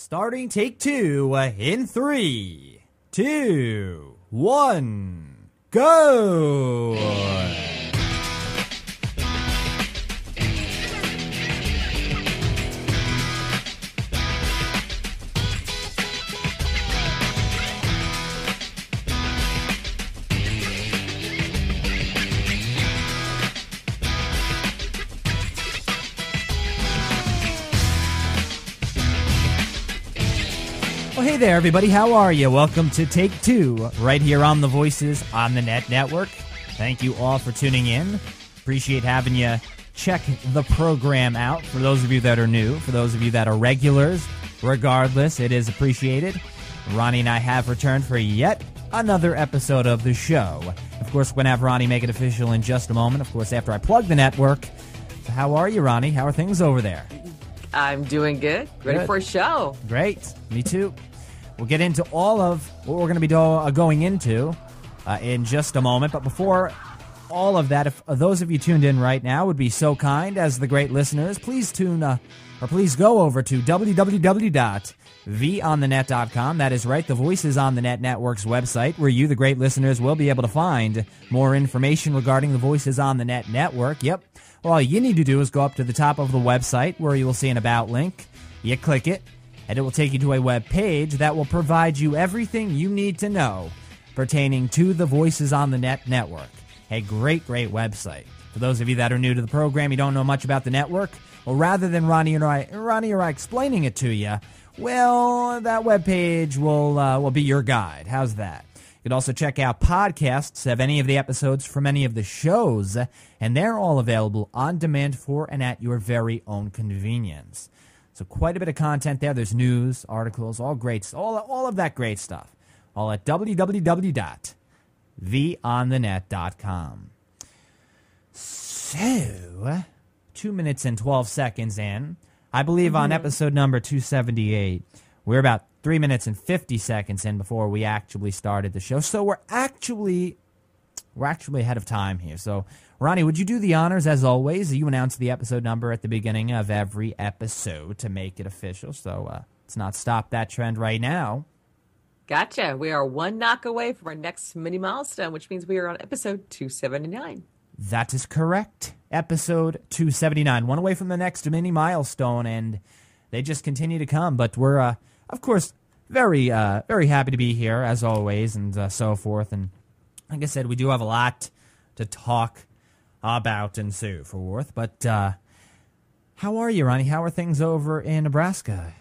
Starting take two in 3, 2, 1, go! Well, hey there, everybody. How are you? Welcome to Take Two, right here on the Voices on the Net Network. Thank you all for tuning in. Appreciate having you check the program out. For those of you that are new, for those of you that are regulars, regardless, it is appreciated. Ronnie and I have returned for yet another episode of the show. Of course, we're going to have Ronnie make it official in just a moment, of course, after I plug the network. So how are you, Ronnie? How are things over there? I'm doing good. Ready for a show. Great. Me too. We'll get into all of what we're going to be going into in just a moment. But before all of that, if those of you tuned in right now would be so kind as the great listeners, please please go over to www.vonthenet.com. That is right, the Voices on the Net Network's website, where you, the great listeners, will be able to find more information regarding the Voices on the Net Network. Yep. Well, all you need to do is go up to the top of the website where you will see an About link. You click it, and it will take you to a web page that will provide you everything you need to know pertaining to the Voices on the Net Network. A great, great website. For those of you that are new to the program, you don't know much about the network, well, rather than Ronnie or I explaining it to you, well, that web page will be your guide. How's that? You can also check out podcasts of any of the episodes from any of the shows, and they're all available on demand for and at your very own convenience. So quite a bit of content there. There's news, articles, all of that great stuff. All at www.vonthenet.com. So, 2 minutes and 12 seconds in. I believe on episode number 278, we're about 3 minutes and 50 seconds in before we actually started the show. So we're actually ahead of time here. So, Ronnie, would you do the honors as always? You announce the episode number at the beginning of every episode to make it official. So let's not stop that trend right now. Gotcha. We are one knock away from our next mini milestone, which means we are on episode 279. That is correct. Episode 279. One away from the next mini milestone, and they just continue to come. But we're, of course, very happy to be here, as always, and so forth. And like I said, we do have a lot to talk about and so forth. But how are you, Ronnie? How are things over in Nebraska?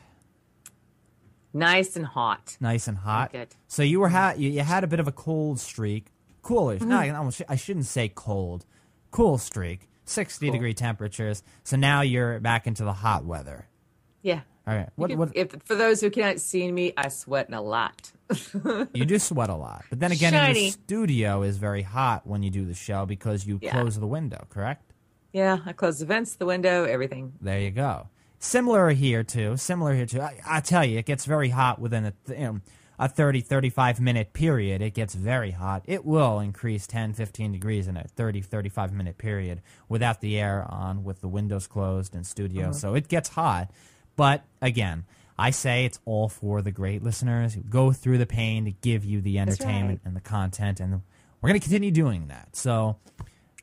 Nice and hot. Nice and hot. Good. So you had a bit of a cold streak. Coolish. No, I shouldn't say cold. Cool streak. 60-degree temperatures. So now you're back into the hot weather. Yeah. All right. For those who cannot see me, I sweat a lot. You do sweat a lot. But then again, in your studio is very hot when you do the show because you close the window, correct? Yeah, I close the vents, the window, everything. There you go. Similar here, too. I tell you, it gets very hot within a 30, 35-minute period. It gets very hot. It will increase 10, 15 degrees in a 30, 35-minute period without the air on, with the windows closed in studio. So it gets hot. But, again, I say it's all for the great listeners who go through the pain to give you the entertainment and the content, and we're going to continue doing that. So,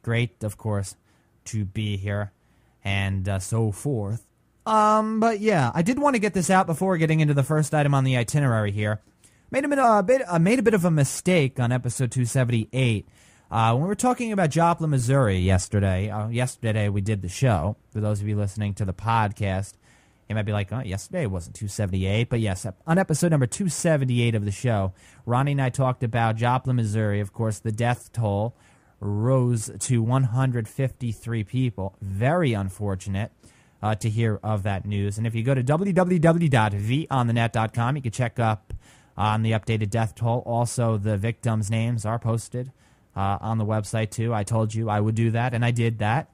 great, of course, to be here and so forth. But, yeah, I did want to get this out before getting into the first item on the itinerary here. Made a bit of a mistake on episode 278. When we were talking about Joplin, Missouri yesterday, we did the show. For those of you listening to the podcast, you might be like, oh, yesterday it wasn't 278. But yes, on episode number 278 of the show, Ronnie and I talked about Joplin, Missouri. Of course, the death toll rose to 153 people. Very unfortunate to hear of that news. And if you go to www.vonthenet.com, you can check up on the updated death toll. Also, the victims' names are posted on the website, too. I told you I would do that, and I did that.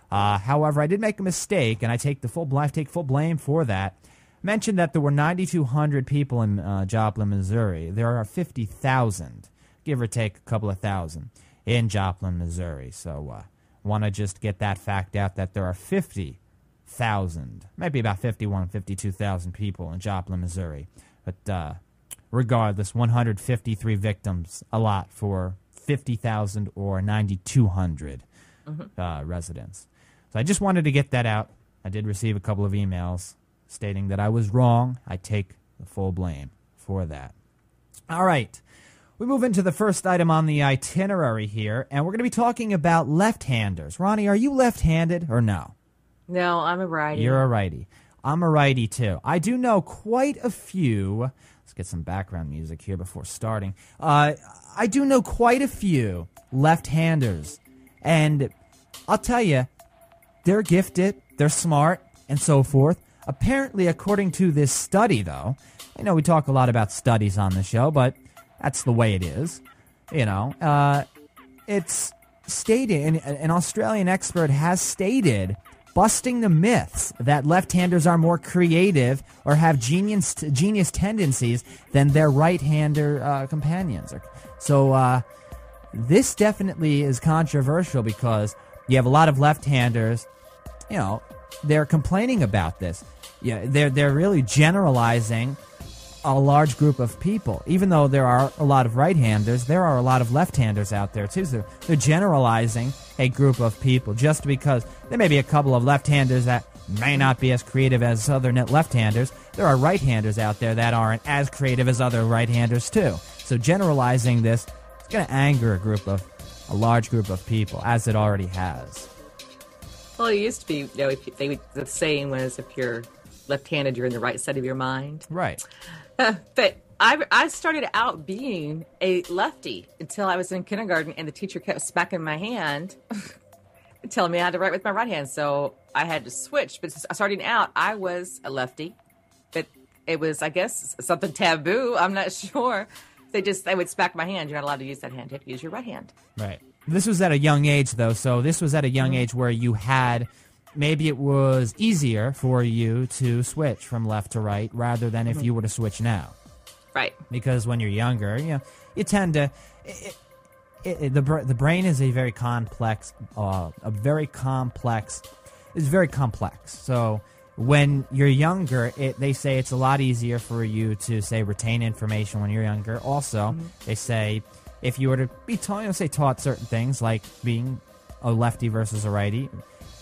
However, I did make a mistake, and I take full blame for that. Mentioned that there were 9,200 people in Joplin, Missouri. There are 50,000, give or take a couple of thousand, in Joplin, Missouri. So want to just get that fact out that there are 50 52,000, maybe about 52,000 people in Joplin, Missouri. But regardless, 153 victims, a lot for 50,000 or 9,200 residents. So I just wanted to get that out. I did receive a couple of emails stating that I was wrong. I take the full blame for that. All right. We move into the first item on the itinerary here, and we're going to be talking about left-handers. Ronnie, are you left-handed or no? No, I'm a righty. You're a righty. I'm a righty, too. I do know quite a few. Let's get some background music here before starting. I do know quite a few left-handers, and I'll tell you, they're gifted, they're smart, and so forth. Apparently, according to this study, though, I know we talk a lot about studies on the show, but that's the way it is. It's stated, an Australian expert has stated, busting the myths that left-handers are more creative or have genius tendencies than their right-hander companions. So this definitely is controversial because you have a lot of left-handers, they're complaining about this. Yeah, they're really generalizing a large group of people. Even though there are a lot of right-handers, there are a lot of left-handers out there too. So they're generalizing a group of people just because there may be a couple of left-handers that may not be as creative as other left-handers. There are right-handers out there that aren't as creative as other right-handers too. So generalizing this is going to anger a large group of people, as it already has. Well, it used to be, the saying was if you're left-handed, you're in the right side of your mind. Right. But I started out being a lefty until I was in kindergarten, and the teacher kept smacking my hand, telling me how to write with my right hand. So I had to switch. But starting out, I was a lefty. But it was, I guess, something taboo. I'm not sure. They would smack my hand. You're not allowed to use that hand. You have to use your right hand. Right. This was at a young age, though. So this was at a young age where you had, maybe it was easier for you to switch from left to right rather than if you were to switch now. Right. Because when you're younger, you tend to... The brain is it's very complex. So when you're younger, they say it's a lot easier for you to, say, retain information when you're younger. Also, they say if you were to be taught certain things, like being a lefty versus a righty,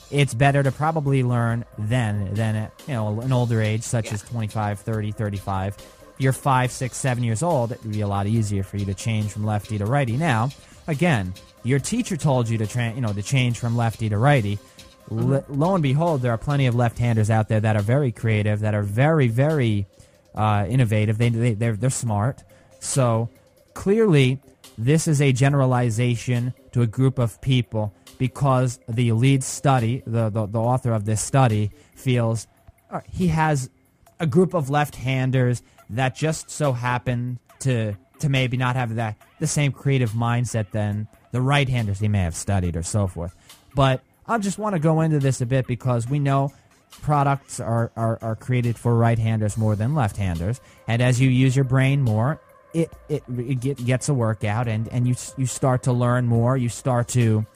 it's better to probably learn then than at an older age, such as 25, 30, 35. You're 5, 6, 7 years old, it would be a lot easier for you to change from lefty to righty. Now, again, your teacher told you to change from lefty to righty. Lo and behold, there are plenty of left-handers out there that are very creative, that are very, very innovative. They're smart. So clearly, this is a generalization to a group of people because the lead study, the author of this study, feels he has a group of left-handers that just so happen to maybe not have the same creative mindset than the right-handers they may have studied or so forth. But I just want to go into this a bit because we know products are created for right-handers more than left-handers, and as you use your brain more, it gets a workout, and you start to learn more. You start to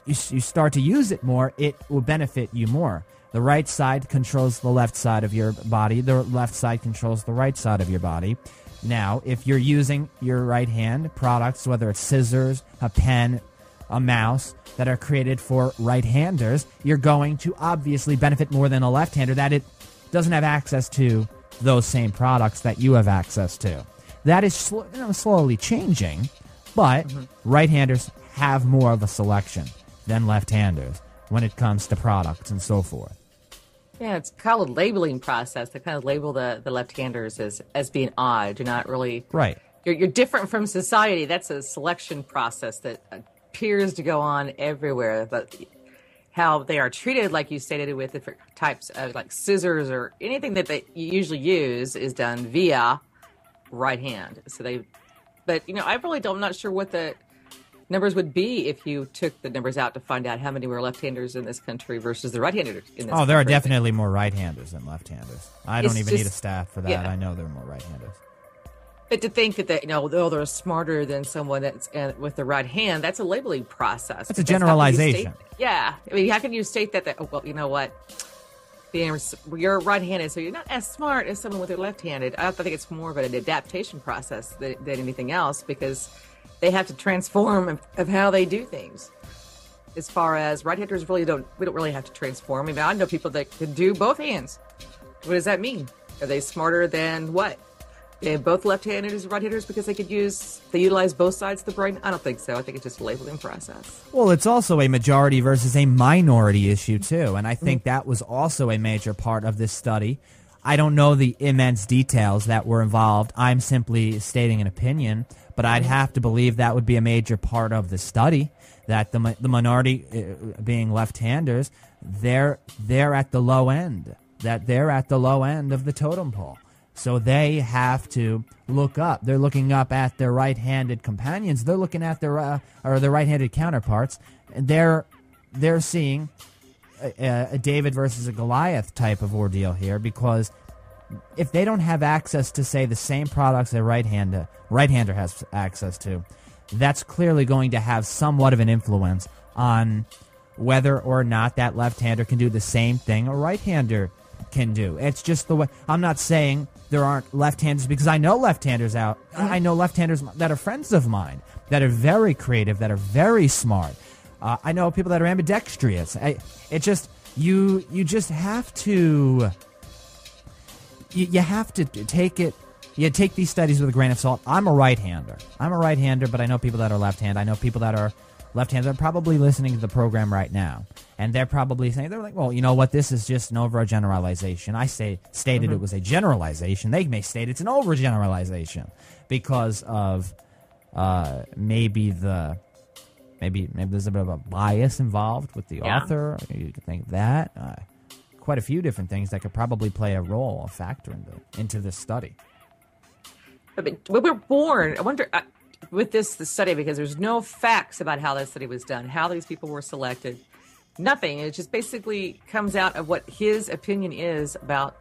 use it more. It will benefit you more. The right side controls the left side of your body. The left side controls the right side of your body. Now, if you're using your right hand products, whether it's scissors, a pen, a mouse, that are created for right-handers, you're going to obviously benefit more than a left-hander that it doesn't have access to those same products that you have access to. That is slowly changing, but right-handers have more of a selection than left-handers when it comes to products and so forth. Yeah, it's called a labeling process. They kind of label the left-handers as being odd. You're not really... Right. You're different from society. That's a selection process that appears to go on everywhere. But how they are treated, like you stated, with different types of like scissors or anything that they usually use is done via right hand. So I really don't. I'm not sure what the numbers would be if you took the numbers out to find out how many were left-handers in this country versus the right-handers in this country. Oh, there are definitely more right-handers than left-handers. I don't even need a stat for that. Yeah. I know there are more right-handers. But to think that they're smarter than someone that's with the right hand, that's a labeling process. That's a generalization. Yeah. I mean, how can you state that? Well, you know what? you're right-handed, so you're not as smart as someone with their left-handed. I think it's more of an adaptation process than anything else, because they have to transform of how they do things. As far as right-handers we don't really have to transform. I mean, I know people that can do both hands. What does that mean? Are they smarter than what? They have both left-handers and right-handers because they utilize both sides of the brain? I don't think so. I think it's just a labeling process. Well, it's also a majority versus a minority issue, too. And I think that was also a major part of this study. I don't know the immense details that were involved. I'm simply stating an opinion. But I'd have to believe that would be a major part of the study, that the minority, being left-handers, they're at the low end. That they're at the low end of the totem pole. So they have to look up. They're looking up at their right-handed companions. They're looking at their right-handed counterparts. And they're seeing a David versus a Goliath type of ordeal here, because if they don't have access to, say, the same products a right-hander has access to, that's clearly going to have somewhat of an influence on whether or not that left-hander can do the same thing a right-hander can do. It's just the way. I'm not saying there aren't left-handers, because I know left-handers out. I know left-handers that are friends of mine that are very creative, that are very smart. I know people that are ambidextrous. It just you just have to. You have to take it. You take these studies with a grain of salt. I'm a right-hander, but I know people that are left-handed. I know people that are left-handed. They're probably listening to the program right now, and they're probably saying, they're like, well, you know what? This is just an overgeneralization. I stated it was a generalization. They may state it's an overgeneralization because of maybe there's a bit of a bias involved with the author. You could think that. Quite a few different things that could probably play a role, a factor into this study. But when we're born, I wonder, with this study, because there's no facts about how that study was done, how these people were selected, nothing. It just basically comes out of what his opinion is about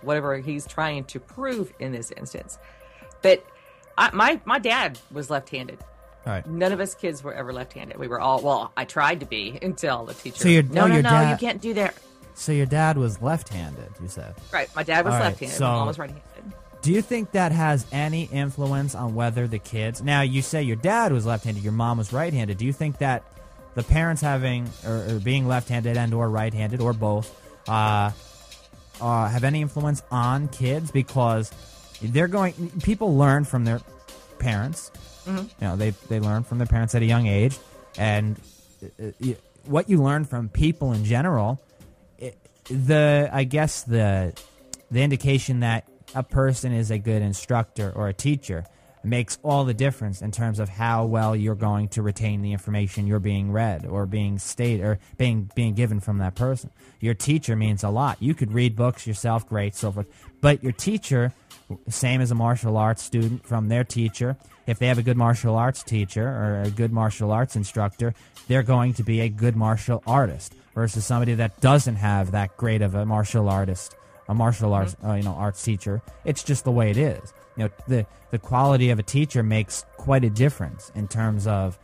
whatever he's trying to prove in this instance. But my dad was left-handed. Right. None of us kids were ever left-handed. We were all, well, I tried to be until the teacher. So no, you can't do that. So your dad was left-handed, you said? Right. My dad was left-handed. So my mom was right-handed. Do you think that has any influence on whether the kids... Now, you say your dad was left-handed, your mom was right-handed. Do you think that the parents having or being left-handed and or right-handed or both have any influence on kids? Because people learn from their parents. Mm-hmm. You know, they learn from their parents at a young age. And what you learn from people in general... I guess the indication that a person is a good instructor or a teacher makes all the difference in terms of how well you're going to retain the information you're being read or being stated or being given from that person. Your teacher means a lot. You could read books yourself, great, so forth. But your teacher, same as a martial arts student from their teacher, if they have a good martial arts teacher or a good martial arts instructor, they're going to be a good martial artist. Versus somebody that doesn't have that great of a martial arts arts teacher. It's just the way it is. You know, the quality of a teacher makes quite a difference in terms of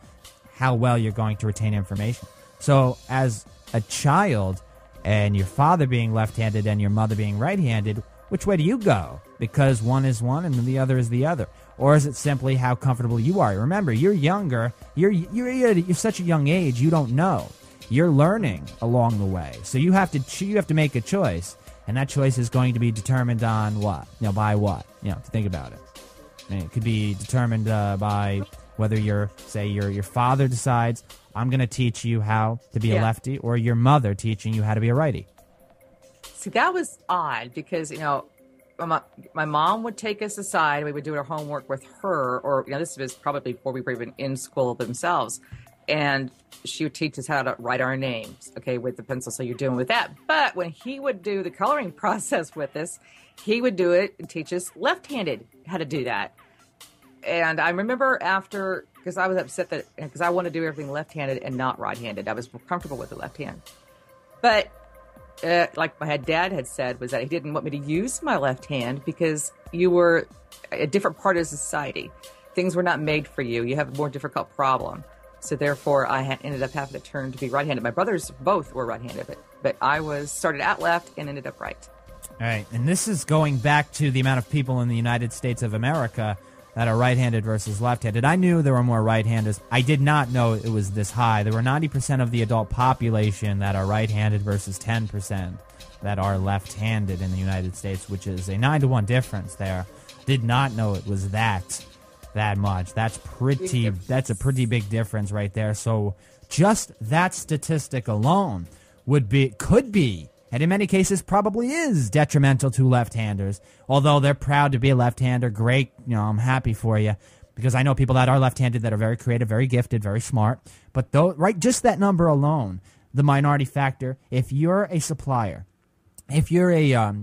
how well you're going to retain information. So as a child, and your father being left-handed and your mother being right-handed, which way do you go? Because one is one and the other is the other. Or is it simply how comfortable you are? Remember, you're younger. You're such a young age, you don't know. You're learning along the way, so you have to make a choice, and that choice is going to be determined on what, by what, to think about it. I mean, it could be determined by whether your father decides, I'm going to teach you how to be a lefty, or your mother teaching you how to be a righty. See, that was odd because my mom would take us aside. We would do our homework with her, or this was probably before we were even in school themselves. And she would teach us how to write our names, with the pencil. So you're doing with that. But when he would do the coloring process with us, he would do it and teach us left-handed how to do that. And I remember because I was upset because I wanted to do everything left-handed and not right-handed. I was comfortable with the left hand. But like my dad had said, was that he didn't want me to use my left hand because you were a different part of society. Things were not made for you. You have a more difficult problem. So therefore, I ended up having to turn to be right-handed. My brothers both were right-handed, but I was started out left and ended up right. All right, and this is going back to the amount of people in the United States of America that are right-handed versus left-handed. I knew there were more right-handers. I did not know it was this high. There were 90% of the adult population that are right-handed versus 10% that are left-handed in the United States, which is a 9-to-1 difference there. Did not know it was that much. That's a pretty big difference right there. So just that statistic alone could be, and in many cases probably is, detrimental to left-handers. Although they're proud to be a left-hander, great, I'm happy for you, because I know people that are left-handed that are very creative, very gifted, very smart. But just that number alone, the minority factor, if you're a supplier, if you're a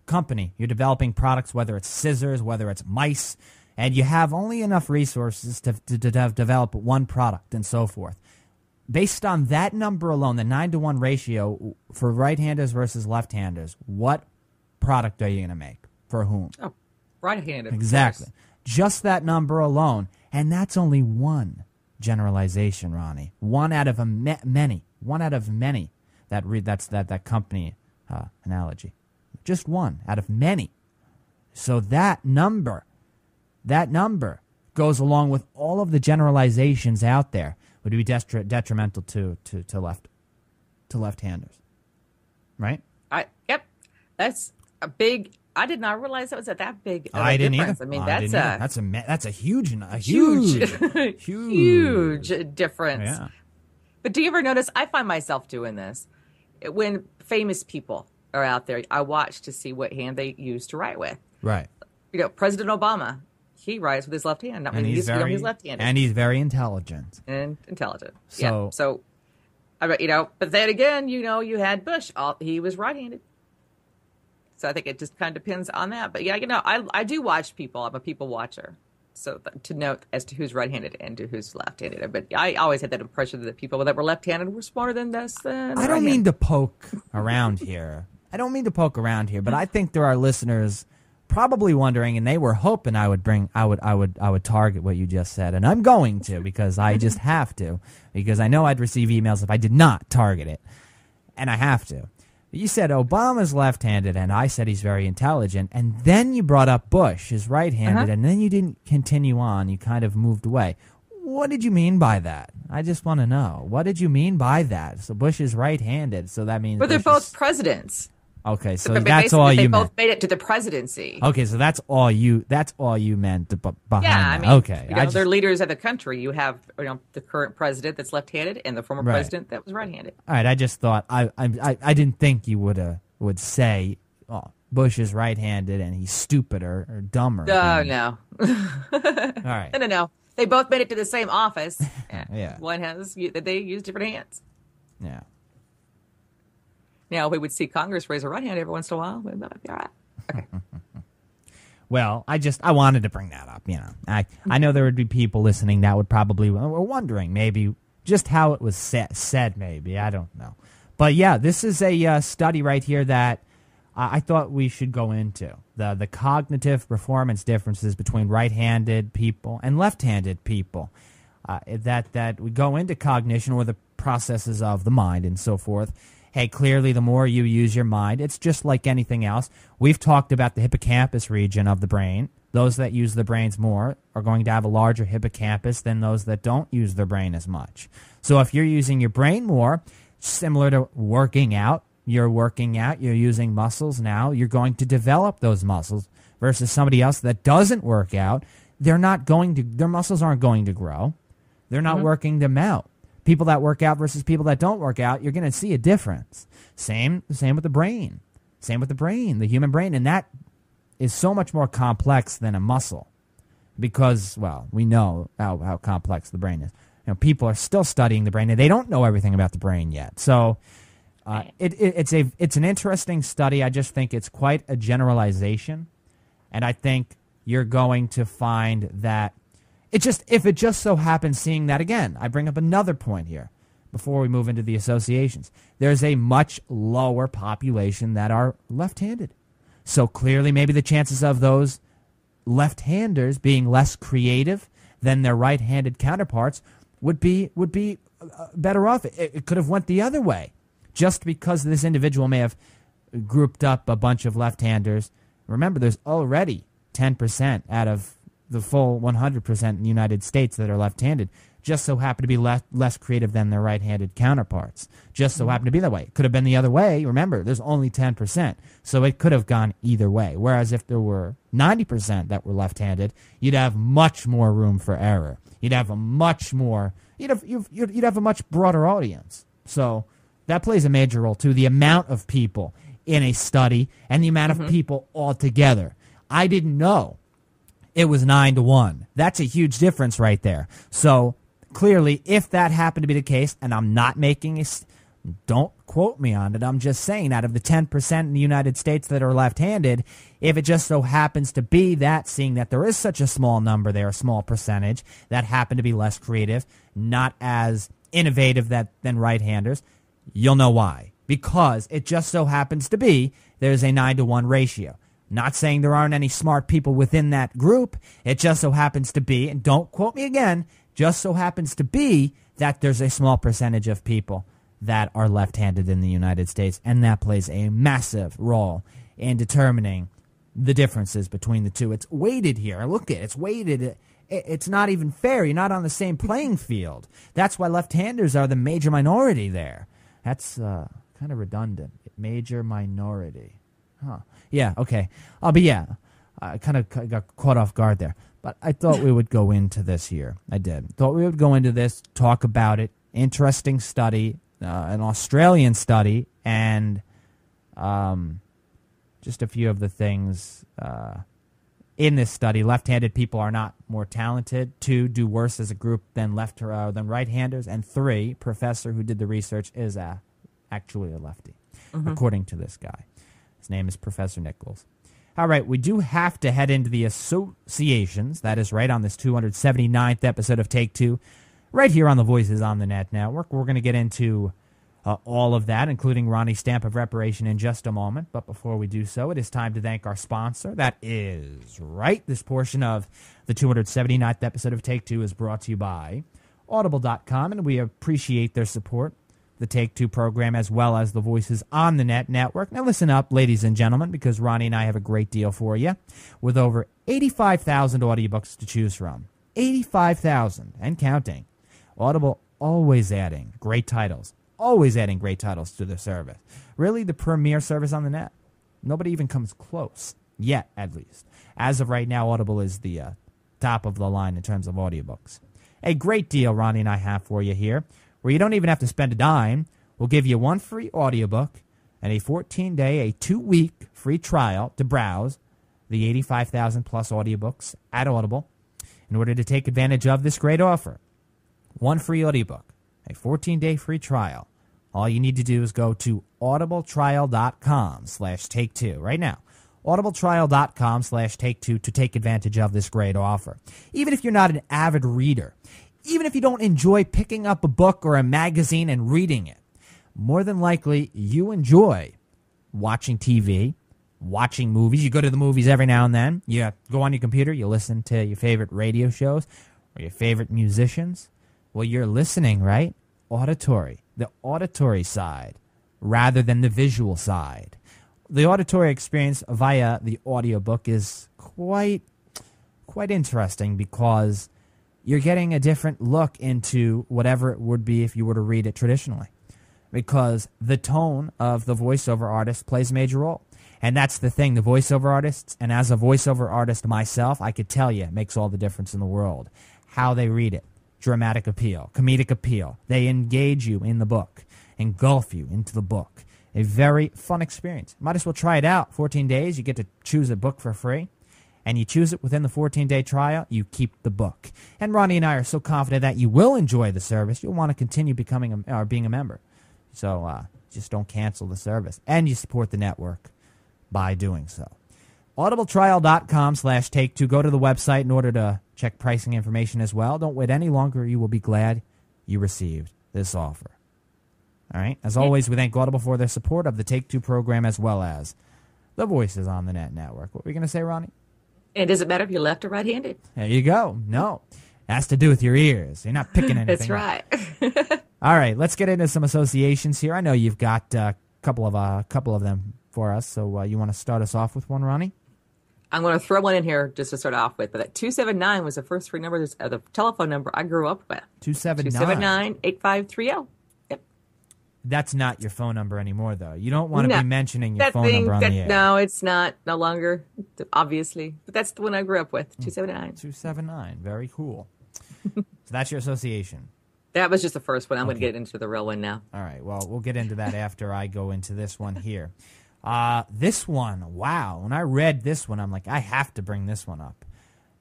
company, you're developing products, whether it's scissors, whether it's mice, and you have only enough resources to develop one product and so forth, based on that number alone, the 9-to-1 ratio for right-handers versus left-handers, what product are you going to make? For whom? Oh, right-handed. Exactly. Just that number alone. And that's only one generalization, Ronnie. One out of many. One out of many. That's that company analogy. Just one out of many. So that number goes along with all of the generalizations out there. Would be detrimental to left-handers, right? Yep, that's a big. I did not realize that was that big. I didn't difference. either. I mean, that's a huge difference. Yeah. But do you ever notice? I find myself doing this when famous people are out there. I watch to see what hand they use to write with. Right. President Obama. He writes with his left hand. He's left-handed. And he's very intelligent. So, but then again, you had Bush. He was right-handed. So I think it just kind of depends on that. But yeah, I do watch people. I'm a people watcher. So to note as to who's right-handed and to who's left-handed. But I always had that impression that the people that were left-handed were smarter than us. I don't mean to poke around here. But I think there are listeners probably wondering, and they were hoping I would target what you just said, and I'm going to, because I just have to, because I know I'd receive emails if I did not target it, and I have to. You said Obama's left-handed, and I said he's very intelligent, and then you brought up Bush is right-handed, and then you didn't continue on. You kind of moved away. What did you mean by that? I just want to know. What did you mean by that? So Bush is right-handed, so that means. But they're both presidents. Okay, so that's all you meant. They both made it to the presidency. Okay, so that's all you meant behind that. Yeah, I mean, okay. They're leaders of the country. You have the current president that's left-handed and the former president that was right-handed. All right, I just thought I didn't think you would say, oh, Bush is right-handed and he's stupider or dumber. No. All right. No. They both made it to the same office. Yeah. They use different hands. Yeah. Now, we would see Congress raise a right hand every once in a while. That might be all right. Okay. Well, I wanted to bring that up. I know there would be people listening that would probably were wondering maybe just how it was said. Maybe I don't know, but yeah, this is a study right here that I thought we should go into the cognitive performance differences between right-handed people and left-handed people. That we go into cognition, or the processes of the mind and so forth. Hey, clearly the more you use your mind, it's just like anything else. We've talked about the hippocampus region of the brain. Those that use the brains more are going to have a larger hippocampus than those that don't use their brain as much. So if you're using your brain more, similar to working out, you're using muscles now, you're going to develop those muscles, versus somebody else that doesn't work out, their muscles aren't going to grow. They're not working them out. People that work out versus people that don't work out, you're going to see a difference. Same with the brain. The human brain. And that is so much more complex than a muscle because, well, we know how complex the brain is. People are still studying the brain, and they don't know everything about the brain yet. So it's an interesting study. I just think it's quite a generalization. And I think you're going to find that if it just so happens, seeing that again, I bring up another point here before we move into the associations. There's a much lower population that are left-handed. So clearly maybe the chances of those left-handers being less creative than their right-handed counterparts would be better off. It could have went the other way. just because this individual may have grouped up a bunch of left-handers. Remember, there's already 10% out of the full 100% in the United States that are left-handed, just so happen to be less creative than their right-handed counterparts. Just so happen to be that way. It could have been the other way. Remember, there's only 10%, so it could have gone either way. Whereas if there were 90% that were left-handed, you'd have much more room for error. You'd have a much more, you'd have a much broader audience. So that plays a major role too. The amount of people in a study and the amount of people altogether. I didn't know it was 9-1. That's a huge difference right there. So clearly, if that happened to be the case, and I'm not making a, don't quote me on it, I'm just saying out of the 10% in the United States that are left-handed, if it just so happens to be that, seeing that there is such a small number there, a small percentage, that happen to be less creative, not as innovative than right-handers, you'll know why. Because it just so happens to be there's a 9-1 ratio. Not saying there aren't any smart people within that group. It just so happens to be, and don't quote me again, just so happens to be that there's a small percentage of people that are left-handed in the United States, and that plays a massive role in determining the differences between the two. It's weighted here. Look at it. It's weighted. It's not even fair. You're not on the same playing field. That's why left-handers are the major minority there. That's kind of redundant. Major minority. Huh. Yeah, okay. But yeah, I kind of got caught off guard there. But I thought we would go into this here. I did. Thought we would go into this, talk about it. Interesting study, an Australian study, and just a few of the things in this study. Left-handed people are not more talented. 2, do worse as a group than right-handers. And 3, professor who did the research is actually a lefty, according to this guy. His name is Professor Nichols. All right, we do have to head into the associations. That is right on this 279th episode of Take Two, right here on the Voices on the Net Network. We're going to get into all of that, including Ronnie's stamp of reparation in just a moment. But before we do so, it is time to thank our sponsor. That is right. This portion of the 279th episode of Take Two is brought to you by Audible.com, and we appreciate their support. The Take-Two program, as well as the Voices on the Net Network. Now listen up, ladies and gentlemen, because Ronnie and I have a great deal for you. With over 85,000 audiobooks to choose from. 85,000 and counting. Audible always adding great titles. Always adding great titles to their service. Really the premier service on the net. Nobody even comes close. Yet, at least. As of right now, Audible is the top of the line in terms of audiobooks. A great deal Ronnie and I have for you here, where you don't even have to spend a dime. We'll give you 1 free audiobook and a 14-day, a 2-week free trial to browse the 85,000-plus audiobooks at Audible in order to take advantage of this great offer. 1 free audiobook, a 14-day free trial. All you need to do is go to audibletrial.com/take2 right now. audibletrial.com/take2 to take advantage of this great offer. Even if you're not an avid reader, even if you don't enjoy picking up a book or a magazine and reading it, more than likely you enjoy watching TV, watching movies. You go to the movies every now and then. You go on your computer, you listen to your favorite radio shows or your favorite musicians. Well, you're listening, right? Auditory, the auditory side rather than the visual side. The auditory experience via the audiobook is quite interesting because you're getting a different look into whatever it would be if you were to read it traditionally. Because the tone of the voiceover artist plays a major role. And that's the thing, the voiceover artists, and as a voiceover artist myself, I could tell you it makes all the difference in the world. How they read it, dramatic appeal, comedic appeal. They engage you in the book, engulf you into the book. A very fun experience. Might as well try it out. 14 days, you get to choose a book for free. And you choose it within the 14-day trial, you keep the book. And Ronnie and I are so confident that you will enjoy the service, you'll want to continue being a member. So just don't cancel the service. And you support the network by doing so. audibletrial.com/take2. Go to the website in order to check pricing information as well. Don't wait any longer. You will be glad you received this offer. All right? As always, we thank Audible for their support of the Take-Two program as well as the Voices on the Net Network. What were you going to say, Ronnie? And does it matter if you're left or right-handed? There you go. No. It has to do with your ears. You're not picking anything. That's right. All right, let's get into some associations here. I know you've got a couple of them for us, so you want to start us off with one, Ronnie? I'm going to throw one in here just to start off with. But that 279 was the first three numbers of the telephone number I grew up with. 279. 279-8530. Yep. That's not your phone number anymore, though. You don't want to be mentioning your phone number on the air. No, it's not. No longer, obviously. But that's the one I grew up with, 279. 279. Very cool. So that's your association. That was just the first one. I'm going to get into the real one now. All right. Well, we'll get into that after I go into this one here. This one, wow. When I read this one, I'm like, I have to bring this one up.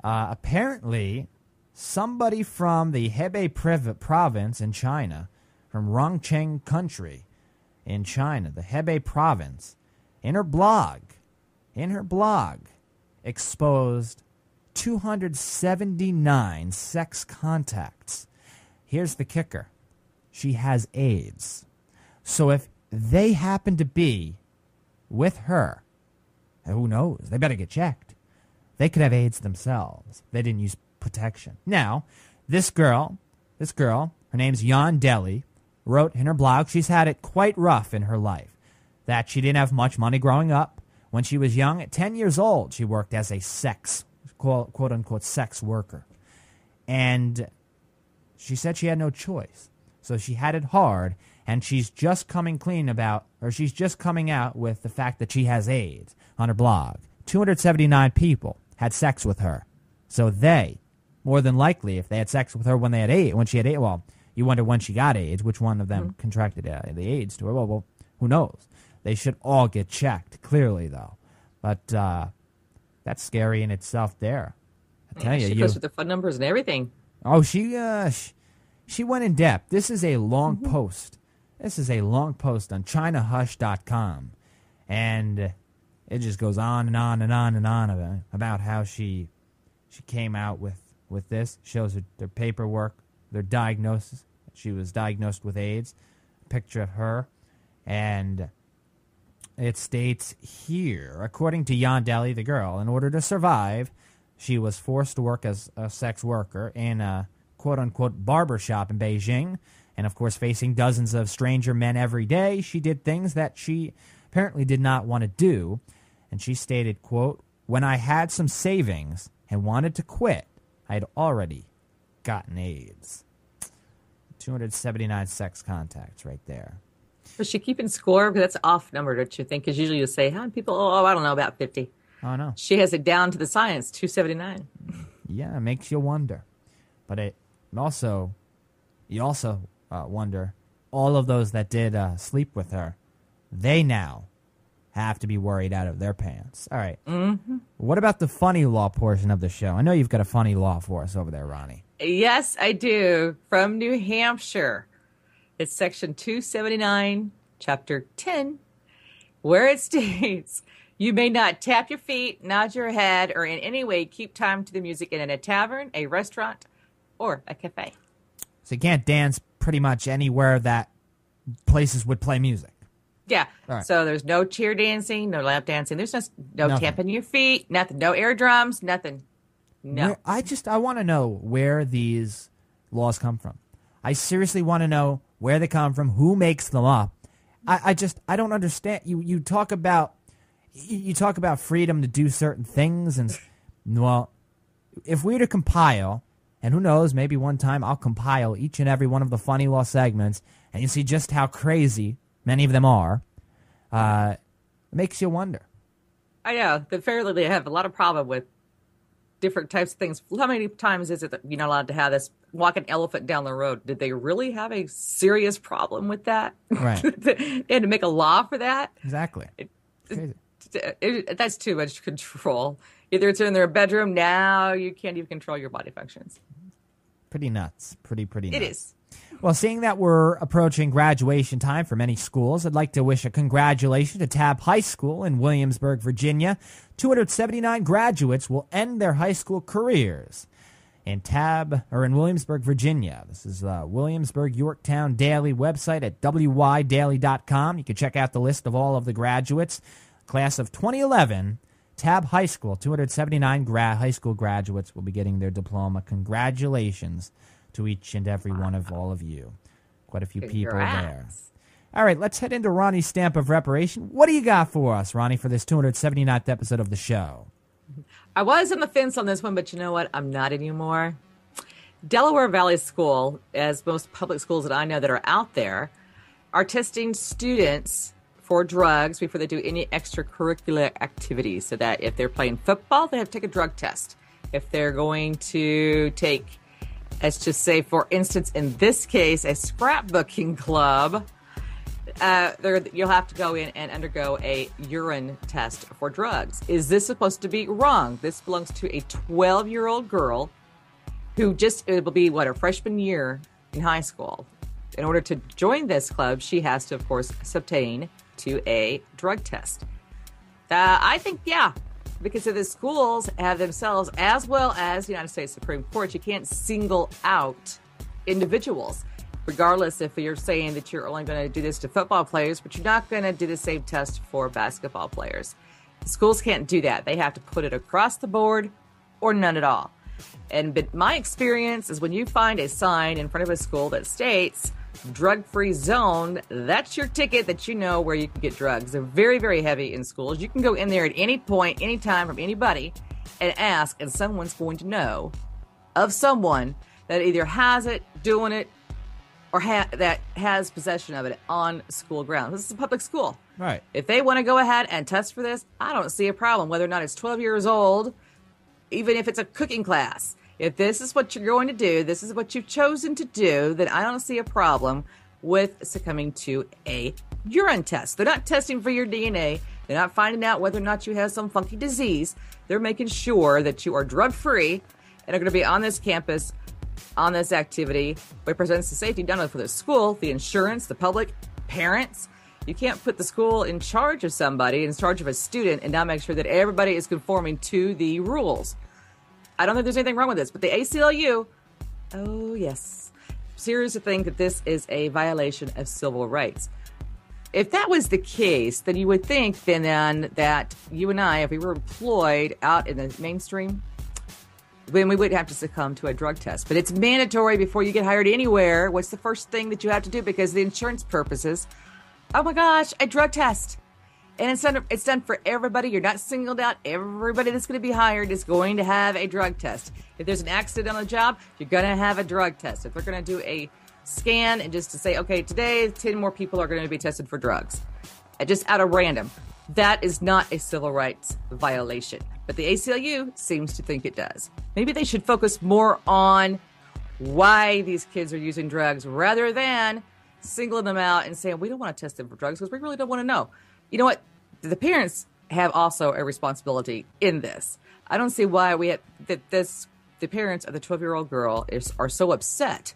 Apparently, somebody from the Hebei province in China, from Rongcheng country in China, the Hebei province, in her blog, exposed 279 sex contacts. Here's the kicker. She has AIDS. So if they happen to be with her, who knows? They better get checked. They could have AIDS themselves. They didn't use protection. Now, this girl, her name's Yan Deli, wrote in her blog she's had it quite rough in her life, that she didn't have much money growing up. When she was young, at 10 years old, she worked as a quote-unquote sex worker. And she said she had no choice. So she had it hard, and she's just coming out with the fact that she has AIDS on her blog. 279 people had sex with her. So they, more than likely, if they had sex with her when she had AIDS, well, you wonder when she got AIDS, which one of them contracted the AIDS to her. Well, who knows? They should all get checked, clearly, though. But that's scary in itself there. I tell you. She posted the phone numbers and everything. Oh, she went in depth. This is a long post. This is a long post on ChinaHush.com. And it just goes on and on and on and on about how she came out with this. Shows their paperwork, their diagnosis. She was diagnosed with AIDS. A picture of her. And it states here, according to Yandeli, the girl, in order to survive, she was forced to work as a sex worker in a quote-unquote barbershop in Beijing. And, of course, facing dozens of stranger men every day, she did things that she apparently did not want to do. And she stated, quote, "When I had some savings and wanted to quit, I had already gotten AIDS." 279 sex contacts right there. Was she keeping score? Because that's off number, don't you think? Because usually you say, how many people? Oh, I don't know, about 50. Oh, no. She has it down to the science, 279. Yeah, it makes you wonder. But you also wonder, all of those that did sleep with her, they now have to be worried out of their pants. All right. Mm-hmm. What about the funny law portion of the show? I know you've got a funny law for us over there, Ronnie. Yes, I do. From New Hampshire. It's section 279, chapter 10, where it states, "You may not tap your feet, nod your head, or in any way keep time to the music in a tavern, a restaurant, or a cafe." So you can't dance pretty much anywhere that places would play music. Yeah. Right. So there's no cheer dancing, no lap dancing. There's no tapping your feet, nothing. No air drums, nothing. No. I want to know where these laws come from. I seriously want to know where they come from, who makes them up. I don't understand. You talk about freedom to do certain things, and well, if we were to compile, and who knows, maybe one time I'll compile each and every one of the funny law segments, and you see just how crazy many of them are. It makes you wonder. I know. Fairly, they have a lot of problem with different types of things. How many times is it that you're not allowed to have this? Walk an elephant down the road. Did they really have a serious problem with that? Right. They had to make a law for that? Exactly. Crazy. That's too much control. Either it's in their bedroom, now you can't even control your body functions. Pretty nuts. Pretty nuts. It is. Well, seeing that we're approaching graduation time for many schools, I'd like to wish a congratulations to Tab High School in Williamsburg, Virginia. 279 graduates will end their high school careers in Williamsburg, Virginia. This is Williamsburg Yorktown Daily website at wydaily.com. You can check out the list of all of the graduates. Class of 2011, Tab High School, 279 high school graduates will be getting their diploma. Congratulations to each and every one of all of you. Quite a few Kick people your there. ass. All right, let's head into Ronnie's stamp of reparation. What do you got for us, Ronnie, for this 279th episode of the show? I was on the fence on this one, but you know what? I'm not anymore. Delaware Valley School, as most public schools that I know that are out there, are testing students for drugs before they do any extracurricular activities, so that if they're playing football, they have to take a drug test. If they're going to take, let's just say, for instance, in this case, a scrapbooking club, you'll have to go in and undergo a urine test for drugs. Is this supposed to be wrong? This belongs to a 12-year-old girl who it will be, her freshman year in high school. In order to join this club, she has to, of course, obtain to a drug test. I think, because of the schools have themselves, as well as the United States Supreme Court, you can't single out individuals. Regardless if you're saying that you're only going to do this to football players, but you're not going to do the same test for basketball players. Schools can't do that. They have to put it across the board or none at all. But my experience is when you find a sign in front of a school that states drug-free zone, that's your ticket that you know where you can get drugs. They're very, very heavy in schools. You can go in there at any point, anytime, from anybody and ask, and someone's going to know of someone that either has it, doing it, or that has possession of it on school grounds. This is a public school. Right. If they want to go ahead and test for this, I don't see a problem, whether or not it's 12 years old, even if it's a cooking class. If this is what you're going to do, this is what you've chosen to do, then I don't see a problem with succumbing to a urine test. They're not testing for your DNA. They're not finding out whether or not you have some funky disease. They're making sure that you are drug-free and are going to be on this campus on this activity, which presents the safety not only for the school, the insurance, the public, parents. You can't put the school in charge of somebody, in charge of a student, and not make sure that everybody is conforming to the rules. I don't think there's anything wrong with this, but the ACLU, oh yes, seriously think that this is a violation of civil rights. If that was the case, then you would think then that you and I, if we were employed out in the mainstream, then we would have to succumb to a drug test. But it's mandatory before you get hired anywhere. What's the first thing that you have to do? Because of the insurance purposes, oh my gosh, a drug test. And it's done for everybody. You're not singled out. Everybody that's going to be hired is going to have a drug test. If there's an accident on the job, you're going to have a drug test. If they're going to do a scan and just to say, okay, today 10 more people are going to be tested for drugs, just out of random, that is not a civil rights violation. But the ACLU seems to think it does. Maybe they should focus more on why these kids are using drugs rather than singling them out and saying, we don't want to test them for drugs because we really don't want to know. You know what? The parents have also a responsibility in this. I don't see why the parents of the 12-year-old girl are so upset,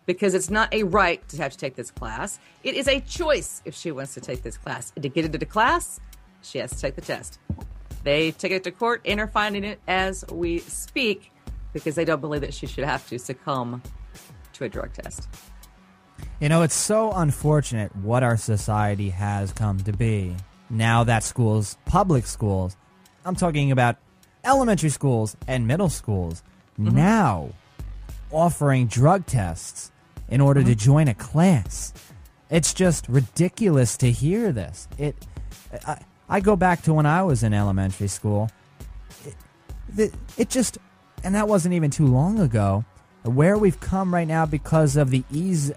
because it's not a right to have to take this class. It is a choice if she wants to take this class. And to get into the class, she has to take the test. They take it to court and are finding it as we speak because they don't believe that she should have to succumb to a drug test. You know, it's so unfortunate what our society has come to be. Now that schools, public schools, I'm talking about elementary schools and middle schools, now offering drug tests in order to join a class. It's just ridiculous to hear this. I go back to when I was in elementary school. It just, and that wasn't even too long ago, where we've come right now because of the ease,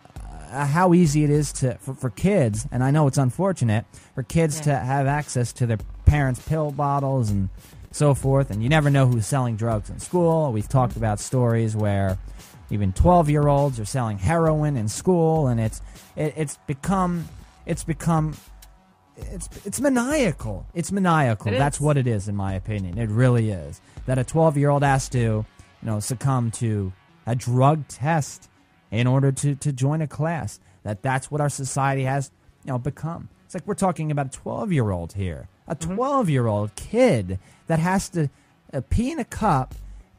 how easy it is for kids, and I know it's unfortunate, for kids to have access to their parents' pill bottles and so forth, and you never know who's selling drugs in school. We've talked about stories where even 12-year-olds are selling heroin in school, and it's maniacal. It's maniacal. That's what it is, in my opinion. It really is. That a 12-year-old has to, succumb to a drug test in order to join a class. That's what our society has, become. It's like we're talking about a 12-year-old here. A 12-year-old kid that has to pee in a cup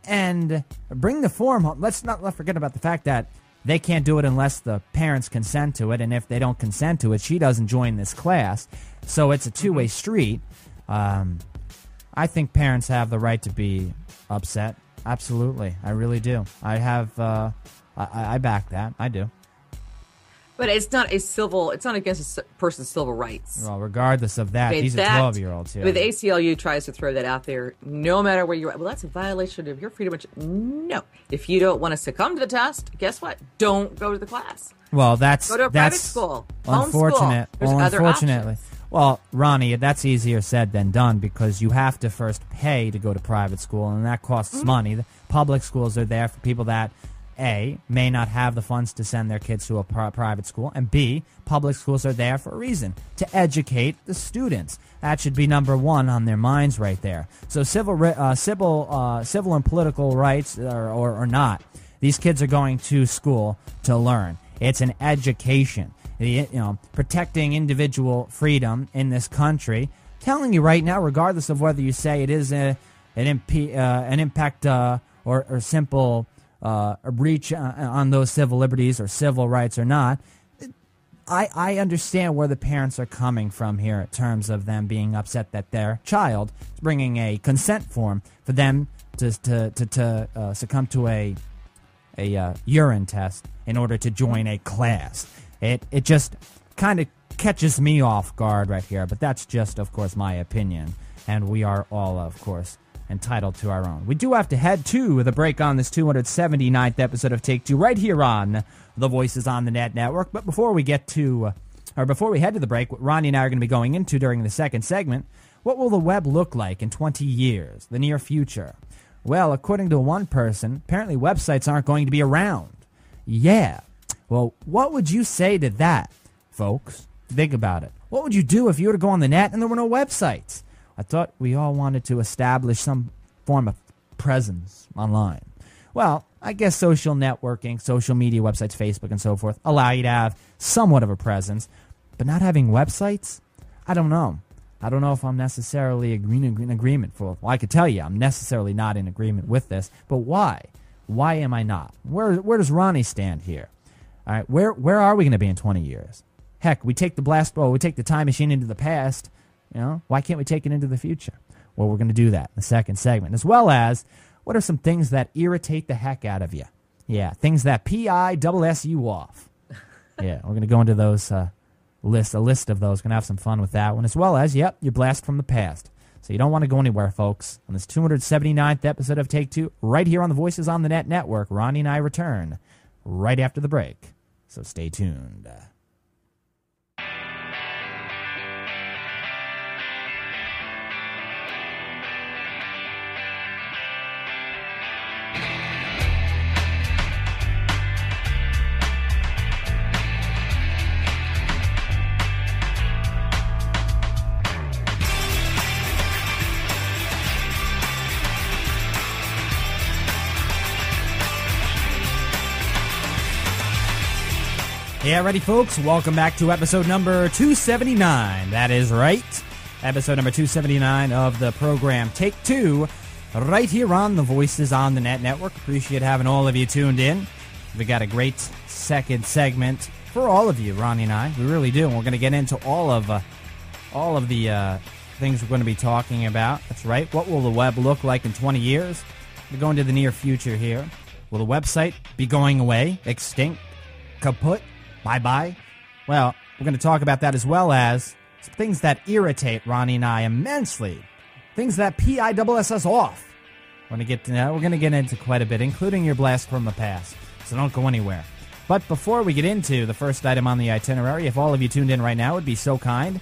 and bring the form home. Let's not forget about the fact that they can't do it unless the parents consent to it, and if they don't consent to it, she doesn't join this class. So it's a two-way street. I think parents have the right to be upset. Absolutely. I really do. I back that. I do. But it's not against a person's civil rights. Well, regardless of that, these are 12-year-olds. But the ACLU tries to throw that out there, no matter where you're at. Well, that's a violation of your freedom. No. If you don't want to succumb to the test, guess what? Don't go to the class. Well, go to a private school. Unfortunate. Homeschool. There's other unfortunately. options. Well, Ronnie, that's easier said than done because you have to first pay to go to private school, and that costs money. The public schools are there for people that, A, may not have the funds to send their kids to a private school, and B, public schools are there for a reason, to educate the students. That should be number one on their minds right there. So civil and political rights or not, these kids are going to school to learn. It's an education. Protecting individual freedom in this country. Telling you right now, regardless of whether you say it is an impact or simple a breach on those civil liberties or civil rights or not, I understand where the parents are coming from here in terms of them being upset that their child is bringing a consent form for them to succumb to a urine test in order to join a class. It just kind of catches me off guard right here, but that's just, of course, my opinion, and we are all, of course, entitled to our own. We do have to head to the break on this 279th episode of Take Two right here on the Voices on the Net Network, but before we head to the break, what Ronnie and I are going to be going into during the second segment, what will the web look like in 20 years, the near future? Well, according to one person, apparently websites aren't going to be around. Yeah. Well, what would you say to that, folks? Think about it. What would you do if you were to go on the net and there were no websites? I thought we all wanted to establish some form of presence online. Well, I guess social networking, social media websites, Facebook and so forth, allow you to have somewhat of a presence, but not having websites? I don't know. I don't know if I'm necessarily in agreement for. Well, I could tell you I'm necessarily not in agreement with this, but why? Why am I not? Where does Ronnie stand here? All right, where are we going to be in 20 years? Heck, we take the time machine into the past. Why can't we take it into the future? Well, we're going to do that in the second segment, as well as what are some things that irritate the heck out of you? Yeah, things that piss you off. Yeah, we're going to go into those a list of those. Going to have some fun with that one, as well as, your blast from the past. So you don't want to go anywhere, folks. On this 279th episode of Take Two, right here on the Voices on the Net Network, Ronnie and I return right after the break. So stay tuned. Yeah, ready, folks? Welcome back to episode number 279. That is right. Episode number 279 of the program Take Two, right here on the Voices on the Net Network. Appreciate having all of you tuned in. We got a great second segment for all of you, Ronnie and I. We really do. And we're going to get into all of the things we're going to be talking about. That's right. What will the web look like in 20 years? We're going to the near future here. Will the website be going away, extinct, kaput? Bye-bye? Well, we're going to talk about that as well as some things that irritate Ronnie and I immensely. Things that piss us off. We're going to get into quite a bit, including your blast from the past. So don't go anywhere. But before we get into the first item on the itinerary, if all of you tuned in right now would be so kind,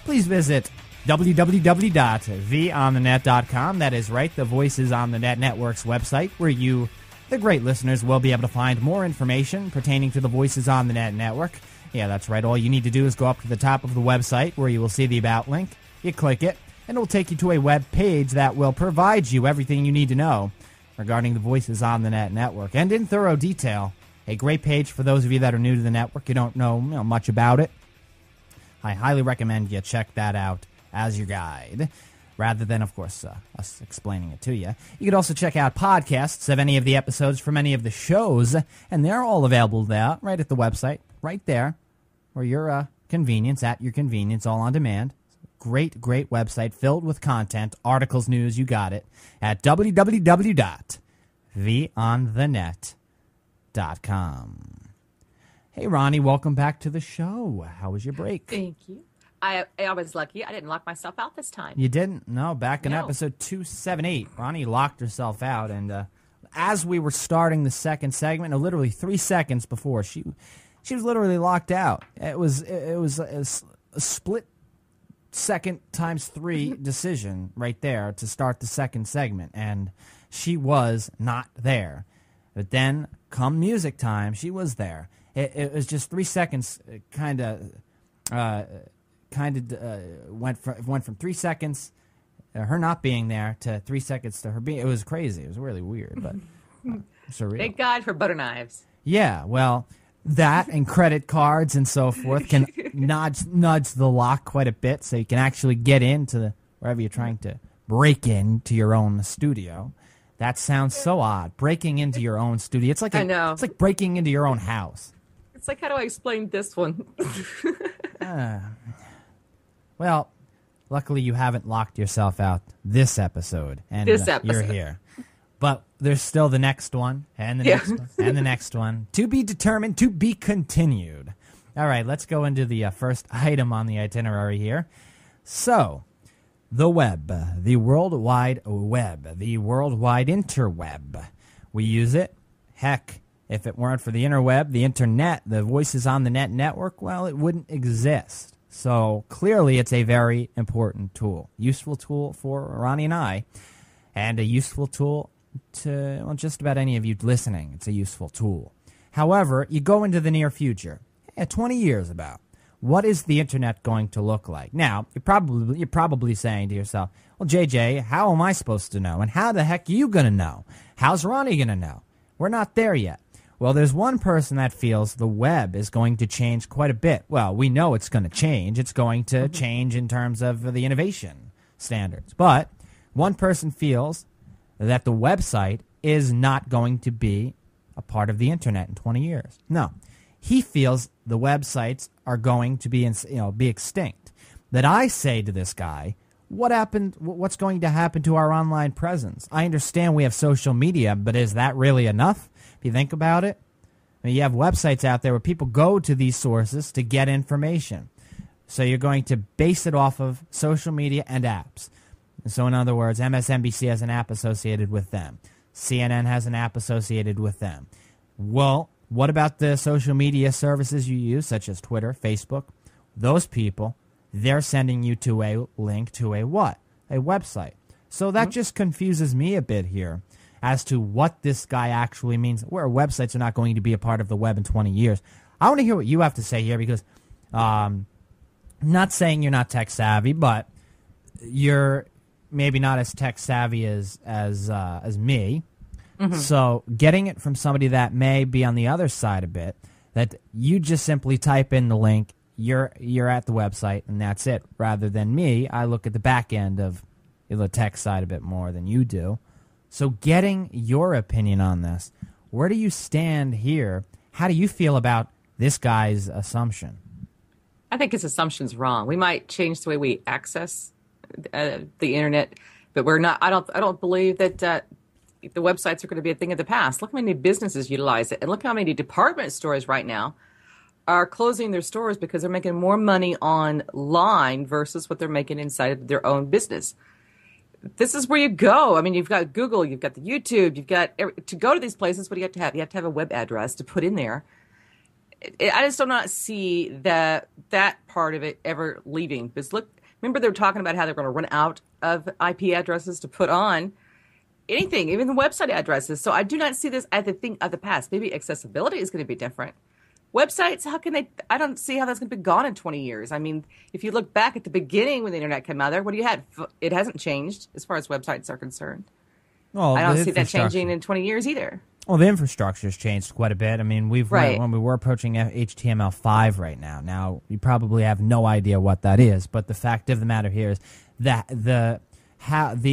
please visit www.vonthenet.com. That is right, the Voices on the Net Network's website, where you, the great listeners, will be able to find more information pertaining to the Voices on the Net Network. Yeah, that's right. All you need to do is go up to the top of the website where you will see the About link. You click it, and it will take you to a web page that will provide you everything you need to know regarding the Voices on the Net Network. And in thorough detail, a great page for those of you that are new to the network, you don't know much about it. I highly recommend you check that out as your guide, rather than, of course, us explaining it to you. You could also check out podcasts of any of the episodes from any of the shows, and they're all available there, right at the website, right there, for your convenience, at your convenience, all on demand. Great, great website filled with content, articles, news, you got it, at www.vonthenet.com. Hey, Ronnie, welcome back to the show. How was your break? Thank you. I was lucky. I didn't lock myself out this time. You didn't? No, back in No. episode 278, Ronnie locked herself out, and as we were starting the second segment, literally 3 seconds before, she was literally locked out. It was a split second times 3 decision right there to start the second segment, and she was not there. But then, come music time, she was there. It was just 3 seconds, went from 3 seconds, her not being there, to 3 seconds to her being. It was crazy. It was really weird, but surreal. Thank God for butter knives. Yeah, well, that and credit cards and so forth can nudge the lock quite a bit, so you can actually get into wherever you're trying to break into your own studio. That sounds so odd. Breaking into your own studio. It's like I know. It's like breaking into your own house. It's like, how do I explain this one? Well, luckily you haven't locked yourself out this episode, and you're here. But there's still the next one, and the next one, and the next one. To be determined, to be continued. All right, let's go into the first item on the itinerary here. So, the web, the World Wide Web, the worldwide interweb. We use it. Heck, if it weren't for the interweb, the internet, the Voices on the Net network, well, it wouldn't exist. So clearly it's a very important tool. Useful tool for Ronnie and I, and a useful tool to just about any of you listening. It's a useful tool. However, you go into the near future, 20 years about. What is the internet going to look like? Now, you're probably saying to yourself, well, JJ, how am I supposed to know? And how the heck are you going to know? How's Ronnie going to know? We're not there yet. Well, there's one person that feels the web is going to change quite a bit. Well, we know it's going to change. It's going to change in terms of the innovation standards. But one person feels that the website is not going to be a part of the internet in 20 years. No. He feels the websites are going to be extinct. That I say to this guy, what's going to happen to our online presence? I understand we have social media, but is that really enough? If you think about it, I mean, you have websites out there where people go to these sources to get information. So you're going to base it off of social media and apps. So in other words, MSNBC has an app associated with them. CNN has an app associated with them. Well, what about the social media services you use, such as Twitter, Facebook? Those people, they're sending you to a link to a what? A website. So that just confuses me a bit here as to what this guy actually means, where websites are not going to be a part of the web in 20 years. I want to hear what you have to say here, because I'm not saying you're not tech savvy, but you're maybe not as tech savvy as me. Mm-hmm. So getting it from somebody that may be on the other side a bit, that you just simply type in the link, you're at the website, and that's it. Rather than me, I look at the back end of the tech side a bit more than you do. So getting your opinion on this, where do you stand here? How do you feel about this guy's assumption? I think his assumption's wrong. We might change the way we access the internet, but we're not. I don't believe that the websites are going to be a thing of the past. Look how many businesses utilize it, and look how many department stores right now are closing their stores because they're making more money online versus what they're making inside of their own business. This is where you go. I mean, you've got Google, you've got the YouTube, you've got to go to these places. What do you have to have? You have to have a web address to put in there. I just do not see that part of it ever leaving. Because look, remember they were talking about how they're going to run out of IP addresses to put on anything, even the website addresses. So I do not see this as a thing of the past. Maybe accessibility is going to be different. Websites, how can they? I don't see how that's going to be gone in 20 years. I mean, if you look back at the beginning when the internet came out there, what do you have? It hasn't changed as far as websites are concerned. Well, I don't see that changing in 20 years either. Well, the infrastructure's changed quite a bit. I mean, when we were approaching HTML5 right now. Now, you probably have no idea what that is, but the fact of the matter here is that the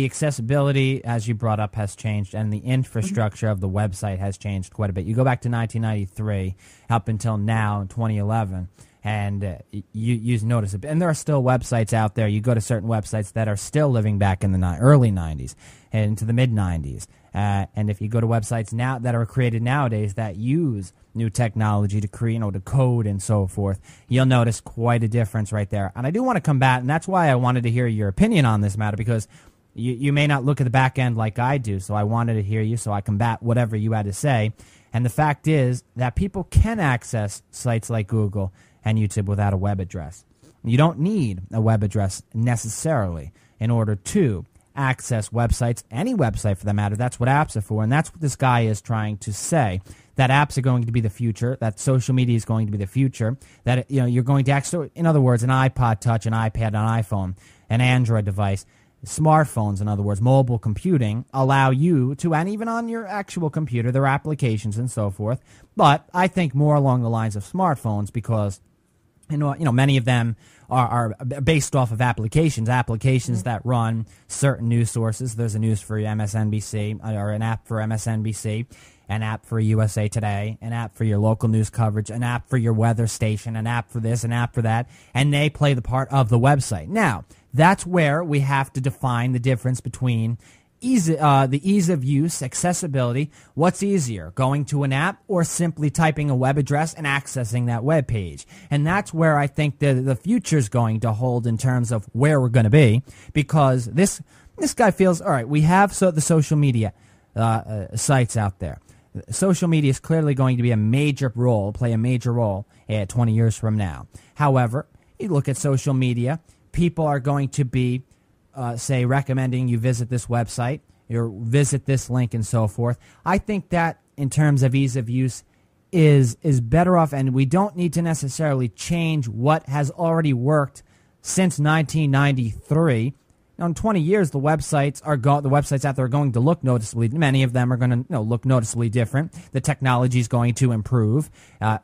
accessibility, as you brought up, has changed, and the infrastructure of the website has changed quite a bit. You go back to 1993 up until now in 2011, And you notice it. And there are still websites out there. You go to certain websites that are still living back in the early 90s and into the mid 90s. And if you go to websites now that are created nowadays that use new technology to create, to code and so forth, you'll notice quite a difference right there. And I do want to combat, and that's why I wanted to hear your opinion on this matter, because you may not look at the back end like I do. So I wanted to hear you, so I combat whatever you had to say. And the fact is that people can access sites like Google and YouTube without a web address. You don't need a web address necessarily in order to access websites, any website for that matter. That's what apps are for, and that's what this guy is trying to say, that apps are going to be the future, that social media is going to be the future, that you're going to access, in other words, an iPod Touch, an iPad, an iPhone, an Android device, smartphones, in other words, mobile computing, allow you to, and even on your actual computer, there are applications and so forth, but I think more along the lines of smartphones, because many of them are based off of applications that run certain news sources. There's a news for MSNBC, or an app for MSNBC, an app for USA Today, an app for your local news coverage, an app for your weather station, an app for this, an app for that, and they play the part of the website. Now, that's where we have to define the difference between the ease of use, accessibility. What's easier, going to an app or simply typing a web address and accessing that web page? And that's where I think the future's going to hold in terms of where we're going to be, because this guy feels, all right, we have the social media sites out there. Social media is clearly going to play a major role 20 years from now. However, you look at social media, people are going to be say, recommending you visit this website, or visit this link and so forth. I think that in terms of ease of use is better off, and we don't need to necessarily change what has already worked since 1993. Now, in 20 years, the websites out there are going to look noticeably. Many of them are going to look noticeably different. The technology is going to improve.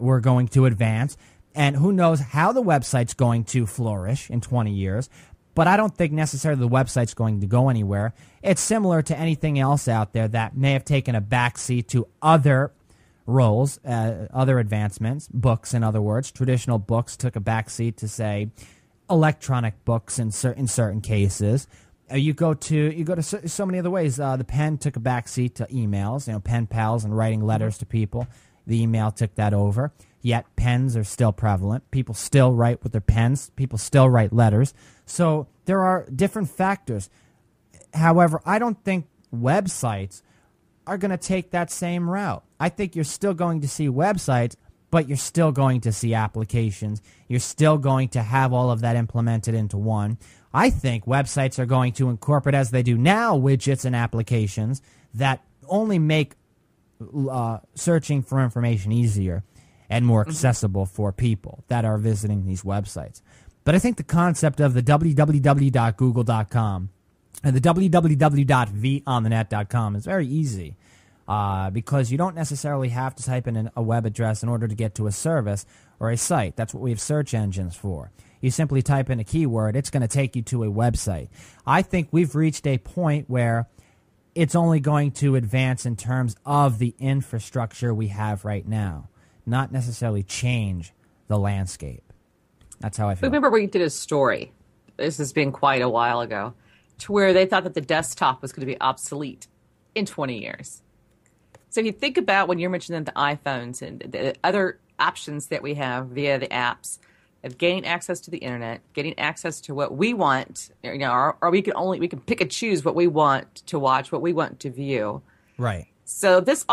We're going to advance, and who knows how the website's going to flourish in 20 years. But I don't think necessarily the website's going to go anywhere. It's similar to anything else out there that may have taken a backseat to other roles, other advancements. Books, in other words, traditional books took a backseat to, say, electronic books in certain cases. You go to so many other ways. The pen took a backseat to emails. Pen pals and writing letters to people. The email took that over. Yet pens are still prevalent. People still write with their pens. People still write letters. So there are different factors. However, I don't think websites are going to take that same route. I think you're still going to see websites, but you're still going to see applications. You're still going to have all of that implemented into one. I think websites are going to incorporate, as they do now, widgets and applications that only make searching for information easier and more accessible for people that are visiting these websites. But I think the concept of the www.google.com and the www.vonthenet.com is very easy, because you don't necessarily have to type in a web address in order to get to a service or a site. That's what we have search engines for. You simply type in a keyword, it's going to take you to a website. I think we've reached a point where it's only going to advance in terms of the infrastructure we have right now, not necessarily change the landscape. That's how I feel. Remember we did a story, this has been quite a while ago, to where they thought that the desktop was going to be obsolete in 20 years. So if you think about when you're mentioning the iPhones and the other options that we have via the apps of gaining access to the internet, getting access to what we want, or we can pick and choose what we want to watch, what we want to view. Right. So this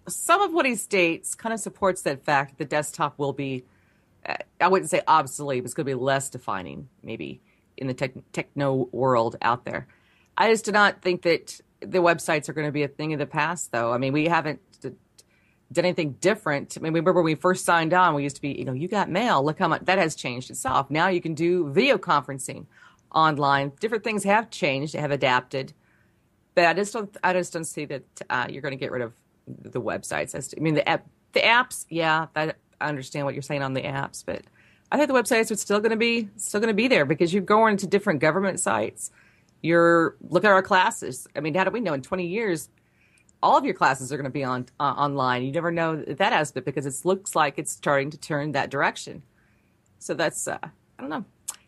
some of what he states kind of supports that fact that the desktop will be, I wouldn't say obsolete, but it's going to be less defining maybe in the techno world out there. I just do not think that the websites are going to be a thing of the past, though. I mean, we haven't done anything different. I mean, remember when we first signed on, we used to be, you got mail. Look how much that has changed itself. Now you can do video conferencing online. Different things have changed, have adapted. But I just don't see that you're going to get rid of the websites. I mean, the apps. Yeah, I understand what you're saying on the apps, but I think the websites are still going to be there, because you're going to different government sites. You're looking at our classes. I mean, how do we know in 20 years all of your classes are going to be online? You never know that aspect, because it looks like it's starting to turn that direction. So that's, I don't know,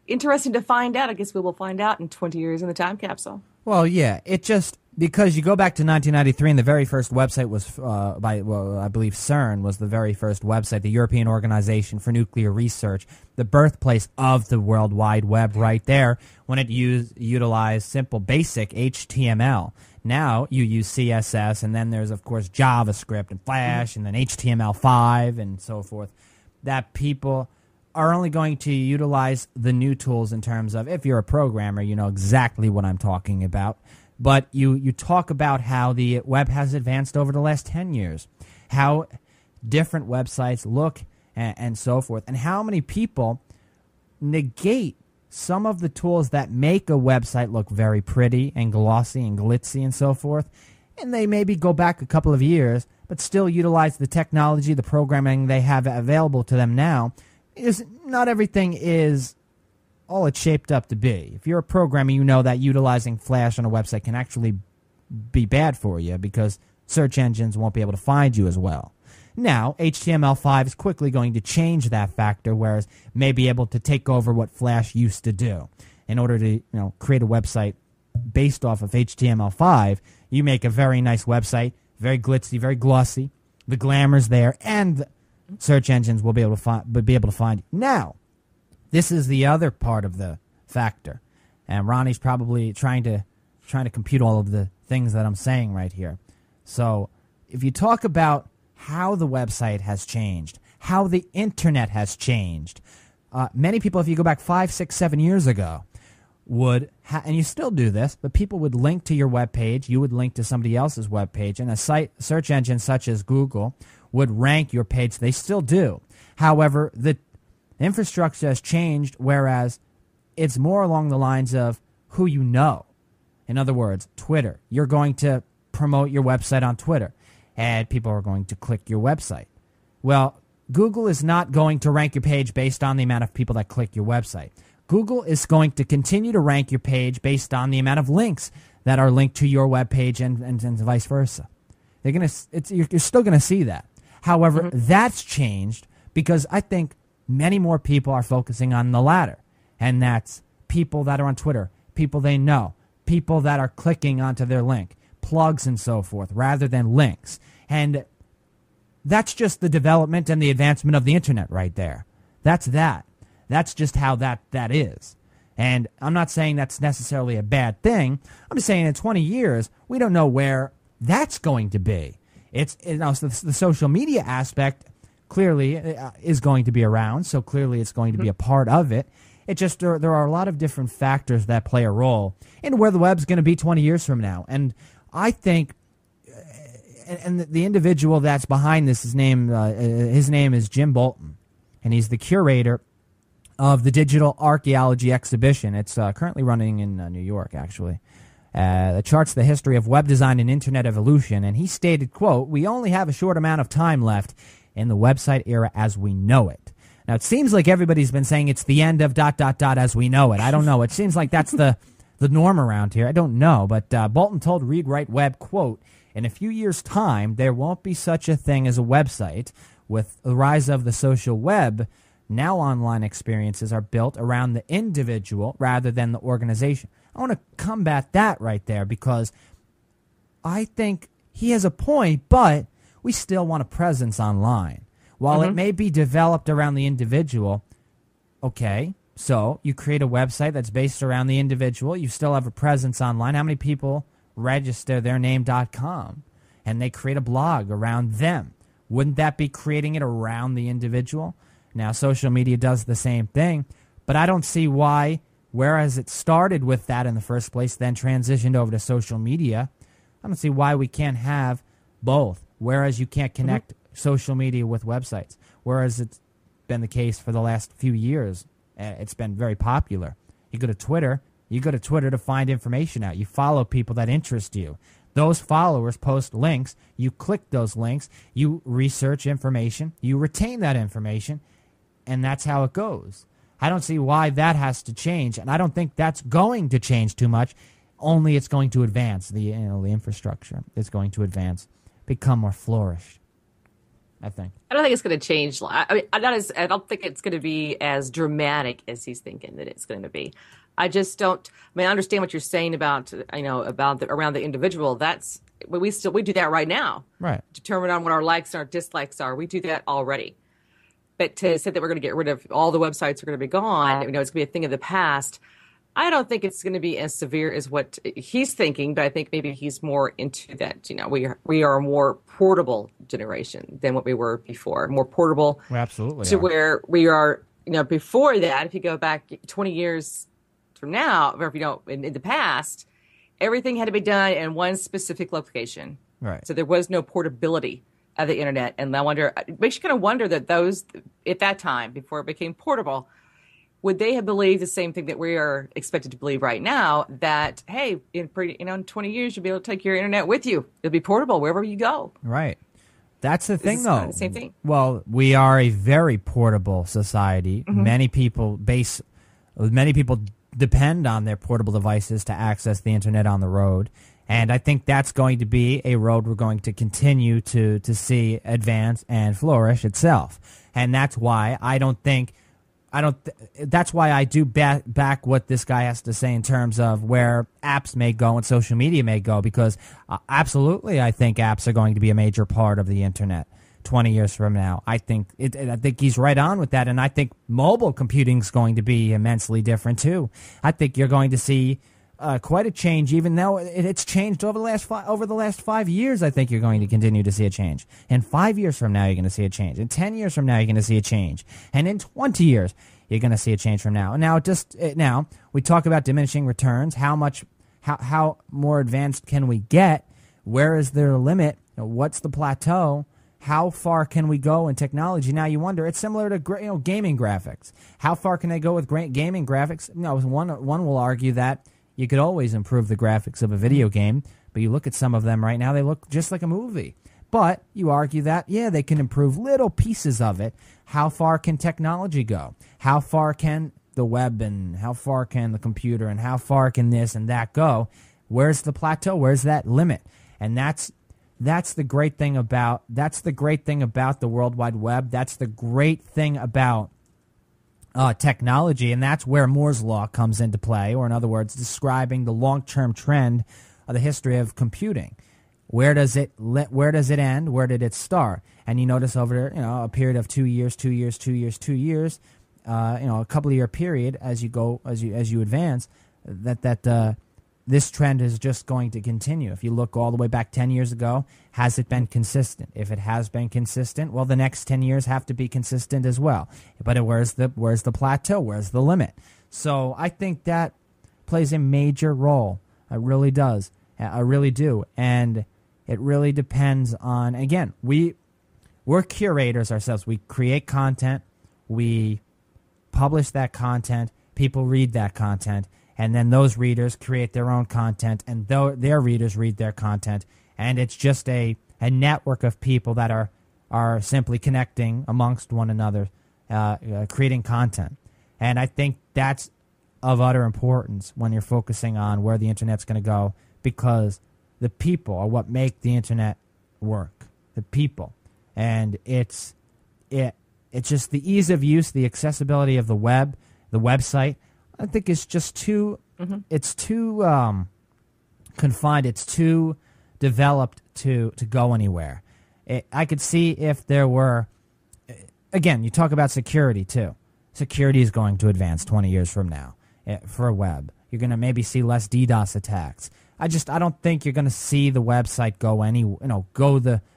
interesting to find out. I guess we will find out in 20 years in the time capsule. Well, yeah, it just, because you go back to 1993 and the very first website was I believe CERN was the very first website, the European Organization for Nuclear Research, the birthplace of the World Wide Web right there, when it utilized simple basic HTML. Now you use CSS, and then there's, of course, JavaScript and Flash, and then HTML5 and so forth, that people are only going to utilize the new tools in terms of, if you're a programmer, you know exactly what I'm talking about. But you talk about how the web has advanced over the last 10 years, how different websites look and so forth, and how many people negate some of the tools that make a website look very pretty and glossy and glitzy and so forth, and they maybe go back a couple of years, but still utilize the technology, the programming they have available to them now. Is not everything is all it's shaped up to be. If you're a programmer, you know that utilizing Flash on a website can actually be bad for you because search engines won't be able to find you as well. Now, HTML5 is quickly going to change that factor, whereas may be able to take over what Flash used to do. In order to create a website based off of HTML5, you make a very nice website, very glitzy, very glossy. The glamour's there, and search engines will be able to find you. Now, this is the other part of the factor, and Ronnie's probably trying to compute all of the things that I'm saying right here. So, if you talk about how the website has changed, how the internet has changed, many people, if you go back 5, 6, 7 years ago, would and you still do this, but people would link to your web page, you would link to somebody else's web page, and a search engine such as Google would rank your page. They still do. However, the infrastructure has changed, whereas it's more along the lines of who you know. In other words, Twitter. You're going to promote your website on Twitter, and people are going to click your website. Well, Google is not going to rank your page based on the amount of people that click your website. Google is going to continue to rank your page based on the amount of links that are linked to your web page and vice versa. You're still going to see that. However, that's changed because I think many more people are focusing on the latter, and that's people that are on Twitter, people they know, people that are clicking onto their link, plugs and so forth, rather than links. And that's just the development and the advancement of the internet right there. That's that. That's just how that is. And I'm not saying that's necessarily a bad thing. I'm just saying in 20 years, we don't know where that's going to be. The social media aspect clearly is going to be around, so clearly it's going to be a part of it. It just there are a lot of different factors that play a role in where the web's going to be 20 years from now. And I think, and the individual that's behind this, his name is Jim Bolton, and he's the curator of the Digital Archaeology Exhibition. It's currently running in New York, actually. That charts the history of web design and internet evolution, and he stated, quote, "We only have a short amount of time left in the website era as we know it." Now, it seems like everybody's been saying it's the end of ... as we know it. I don't know. It seems like that's the norm around here. I don't know, but Bolton told Read Write Web, quote, "In a few years' time, there won't be such a thing as a website. With the rise of the social web, now online experiences are built around the individual rather than the organization." I want to combat that right there because I think he has a point, but we still want a presence online. While it may be developed around the individual, okay, so you create a website that's based around the individual, you still have a presence online. How many people register their name.com and they create a blog around them? Wouldn't that be creating it around the individual? Now, social media does the same thing, but I don't see why, whereas it started with that in the first place, then transitioned over to social media, I don't see why we can't have both, whereas you can't connect social media with websites, whereas it's been the case for the last few years. It's been very popular. You go to Twitter to find information out. You follow people that interest you. Those followers post links. You click those links. You research information. You retain that information, and that's how it goes. I don't see why that has to change, and I don't think that's going to change too much. Only it's going to advance. The infrastructure is going to advance, become more flourished. I think. I don't think it's going to change. I don't think it's going to be as dramatic as he's thinking that it's going to be. I just don't. I mean, I understand what you're saying about around the individual. That's we do that right now. Right. Determine on what our likes and our dislikes are. We do that already. But to say that we're going to get rid of all the websites are going to be gone, it's going to be a thing of the past. I don't think it's going to be as severe as what he's thinking, but I think maybe he's more into that. We are a more portable generation than what we were before. More portable, we absolutely to are. Where we are. Before that, if you go back 20 years from now, or if you don't in the past, everything had to be done in one specific location. Right. So there was no portability of the internet, and I wonder. It makes you kind of wonder that those at that time before it became portable. Would they have believed the same thing that we are expected to believe right now? That hey, in 20 years you'll be able to take your internet with you. It'll be portable wherever you go. Right. That's the thing, though. Kind of the same thing. Well, we are a very portable society. Mm-hmm. Many people depend on their portable devices to access the internet on the road, and I think that's going to be a road we're going to continue to see advance and flourish itself. And that's why that's why I do back what this guy has to say in terms of where apps may go and social media may go, because absolutely I think apps are going to be a major part of the internet 20 years from now. I think he's right on with that, and I think mobile computing is going to be immensely different too. I think you're going to see quite a change, even though it's changed over the last 5 years. I think you're going to continue to see a change. And 5 years from now, you're going to see a change. And 10 years from now, you're going to see a change. And in 20 years, you're going to see a change from now. And now we talk about diminishing returns. How more advanced can we get? Where is there a limit? What's the plateau? How far can we go in technology? Now you wonder. It's similar to gaming graphics. How far can they go with gaming graphics? One will argue that you could always improve the graphics of a video game, but you look at some of them right now, they look just like a movie. But you argue that, yeah, they can improve little pieces of it. How far can technology go? How far can the web and how far can the computer and how far can this and that go? Where's the plateau? Where's that limit? And that's the great thing about the World Wide Web. That's the great thing about technology, and that's where Moore's Law comes into play, or in other words, describing the long-term trend of the history of computing. Where does it end? Where did it start? And you notice over a period of 2 years, a couple of year period as you advance, that this trend is just going to continue. If you look all the way back 10 years ago, has it been consistent? If it has been consistent, well, the next 10 years have to be consistent as well. But where's the plateau? Where's the limit? So I think that plays a major role. It really does. I really do. And it really depends on, again, we're curators ourselves. We create content. We publish that content. People read that content. And then those readers create their own content, and their readers read their content. And it's just a network of people that are simply connecting amongst one another, creating content. And I think that's of utter importance when you're focusing on where the internet's going to go, because the people are what make the internet work. The people. And it's just the ease of use, the accessibility of the web, the website. I think it's just too it's too confined. It's too developed to go anywhere. I could see if there were, again, you talk about security too. Security is going to advance 20 years from now for a web. You're going to maybe see less DDoS attacks. I don't think you're going to see the website go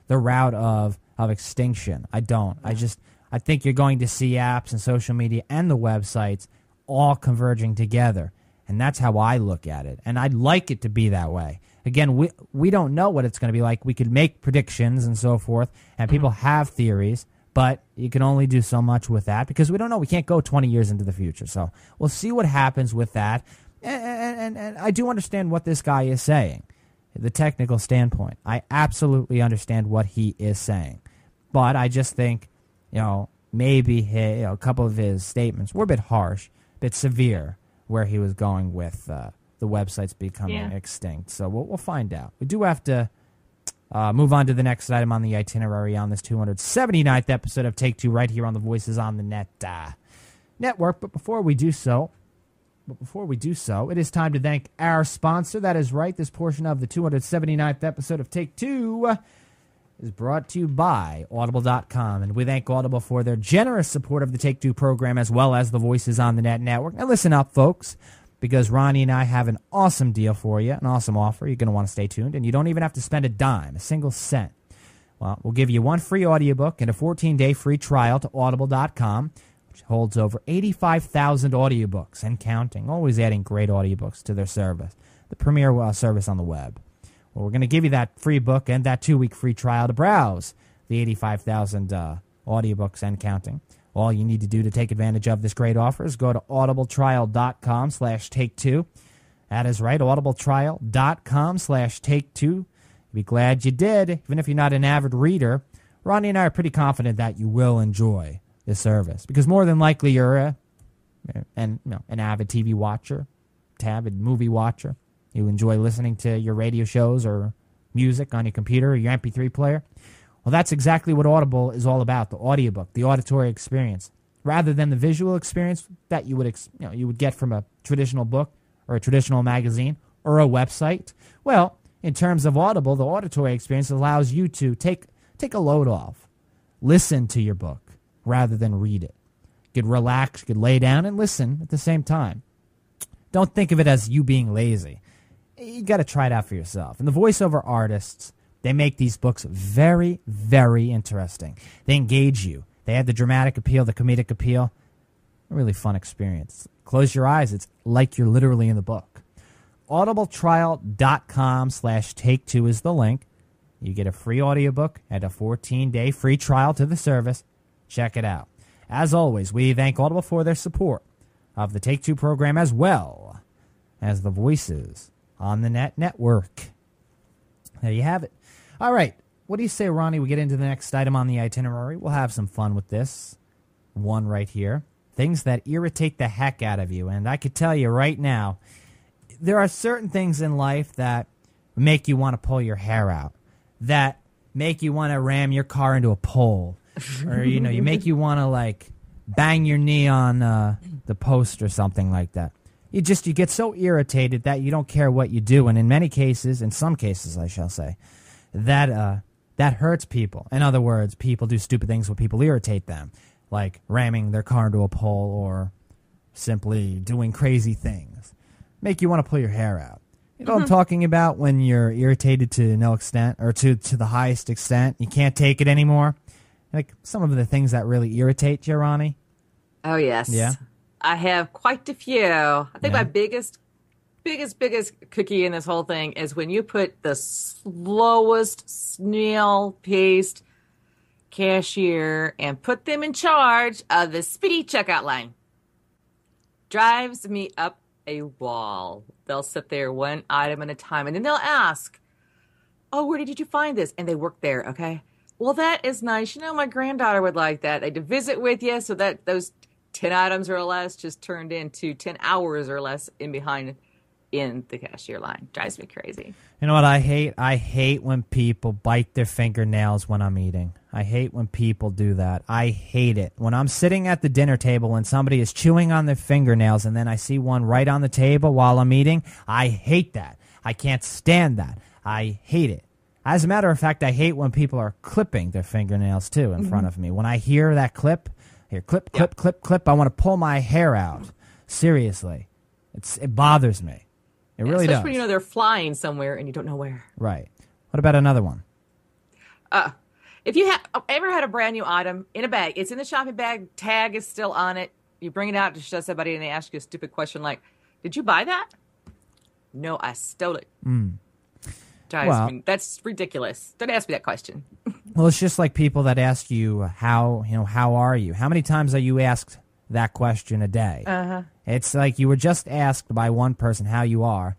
the route of extinction. I don't. I think you're going to see apps and social media and the websites all converging together. And that's how I look at it. And I'd like it to be that way. Again, we don't know what it's going to be like. We could make predictions and so forth, and people have theories, but you can only do so much with that because we don't know. We can't go 20 years into the future. So we'll see what happens with that. And I do understand what this guy is saying, the technical standpoint. I absolutely understand what he is saying. But I just think, maybe a couple of his statements were a bit harsh, a bit severe, where he was going with the websites becoming extinct. So we'll find out. We do have to Move on to the next item on the itinerary on this 279th episode of Take Two right here on the Voices on the Net network. But before we do so, it is time to thank our sponsor. That is right, this portion of the 279th episode of Take Two is brought to you by Audible.com. And we thank Audible for their generous support of the Take Two program as well as the Voices on the Net network. And listen up, folks, because Ronnie and I have an awesome deal for you, an awesome offer. You're going to want to stay tuned, and you don't even have to spend a dime, a single cent. Well, we'll give you one free audiobook and a 14-day free trial to Audible.com, which holds over 85,000 audiobooks and counting, always adding great audiobooks to their service, the premier service on the web. Well, we're going to give you that free book and that 2-week free trial to browse the 85,000 audiobooks and counting. All you need to do to take advantage of this great offer is go to audibletrial.com/take2. That is right, audibletrial.com/take2. You'll be glad you did. Even if you're not an avid reader, Ronnie and I are pretty confident that you will enjoy this service because more than likely you're an avid TV watcher, avid movie watcher. You enjoy listening to your radio shows or music on your computer or your MP3 player. Well, that's exactly what Audible is all about, the audiobook, the auditory experience. Rather than the visual experience that you would get from a traditional book or a traditional magazine or a website. Well, in terms of Audible, the auditory experience allows you to take a load off, listen to your book rather than read it. You could relax, you could lay down and listen at the same time. Don't think of it as you being lazy. You got to try it out for yourself. And the voiceover artists, they make these books very, very interesting. They engage you. They have the dramatic appeal, the comedic appeal. A really fun experience. Close your eyes. It's like you're literally in the book. audibletrial.com/take2 is the link. You get a free audiobook and a 14-day free trial to the service. Check it out. As always, we thank Audible for their support of the Take Two program as well as the Voices on the Net network. There you have it. All right. What do you say, Ronnie? We get into the next item on the itinerary. We'll have some fun with this one right here. Things that irritate the heck out of you. And I could tell you right now, there are certain things in life that make you want to pull your hair out, that make you want to ram your car into a pole, or, you make you want to, like, bang your knee on the post or something like that. You get so irritated that you don't care what you do. And in some cases, I shall say, that hurts people. In other words, people do stupid things when people irritate them, like ramming their car into a pole or simply doing crazy things. Make you want to pull your hair out. You know what I'm talking about when you're irritated to no extent, or to the highest extent. You can't take it anymore. Like some of the things that really irritate you, Ronnie. Oh, yes. Yeah? I have quite a few. I think my biggest cookie in this whole thing is when you put the slowest snail-paced cashier and put them in charge of the speedy checkout line. Drives me up a wall. They'll sit there one item at a time, and then they'll ask, "Oh, where did you find this?" And they work there, okay? Well, that is nice. My granddaughter would like that. They'd visit with you so that those 10 items or less just turned into 10 hours or less in the cashier line. Drives me crazy. You know what I hate? I hate when people bite their fingernails when I'm eating. I hate when people do that. I hate it. When I'm sitting at the dinner table and somebody is chewing on their fingernails and then I see one right on the table while I'm eating, I hate that. I can't stand that. I hate it. As a matter of fact, I hate when people are clipping their fingernails, too, in front of me. When I hear that clip, clip, I want to pull my hair out. Seriously. It bothers me. It really does. Especially when they're flying somewhere and you don't know where. Right. What about another one? If you have ever had a brand new item in a bag, it's in the shopping bag, tag is still on it, you bring it out to show somebody and they ask you a stupid question like, "Did you buy that?" "No, I stole it." That's ridiculous. Don't ask me that question. Well, it's just like people that ask you how are you? How many times are you asked that question a day? It's like you were just asked by one person how you are,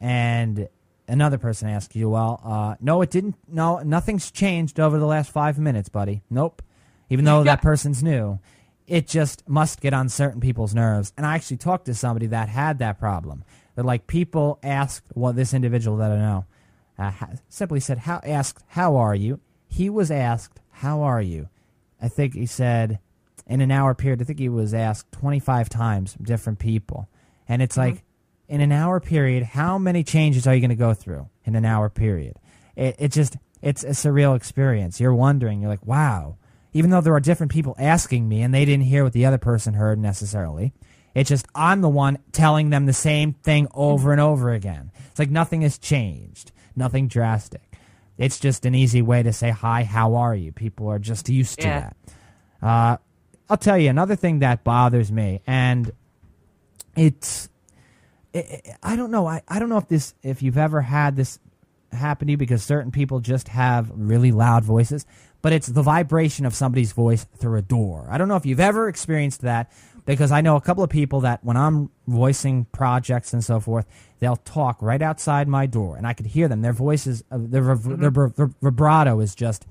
and another person asks you, "Well, no, it didn't. No, nothing's changed over the last 5 minutes, buddy. Nope." Even though that person's new, it just must get on certain people's nerves. And I actually talked to somebody that had that problem. That like people asked this individual that I know simply said, asked, how are you? He was asked, how are you? I think he said, in an hour period, I think he was asked 25 times from different people. And it's like, in an hour period, how many changes are you going to go through in an hour period? It's a surreal experience. You're wondering, you're like, wow. Even though there are different people asking me and they didn't hear what the other person heard necessarily, it's just I'm the one telling them the same thing over and over again. It's like nothing has changed, nothing drastic. It's just an easy way to say, hi, how are you? People are just used to that. I'll tell you another thing that bothers me, and I don't know. I don't know if you've ever had this happen to you, because certain people just have really loud voices, but it's the vibration of somebody's voice through a door. I don't know if you've ever experienced that, because I know a couple of people that when I'm voicing projects and so forth, they'll talk right outside my door, and I could hear them. Their voices, their vibrato is just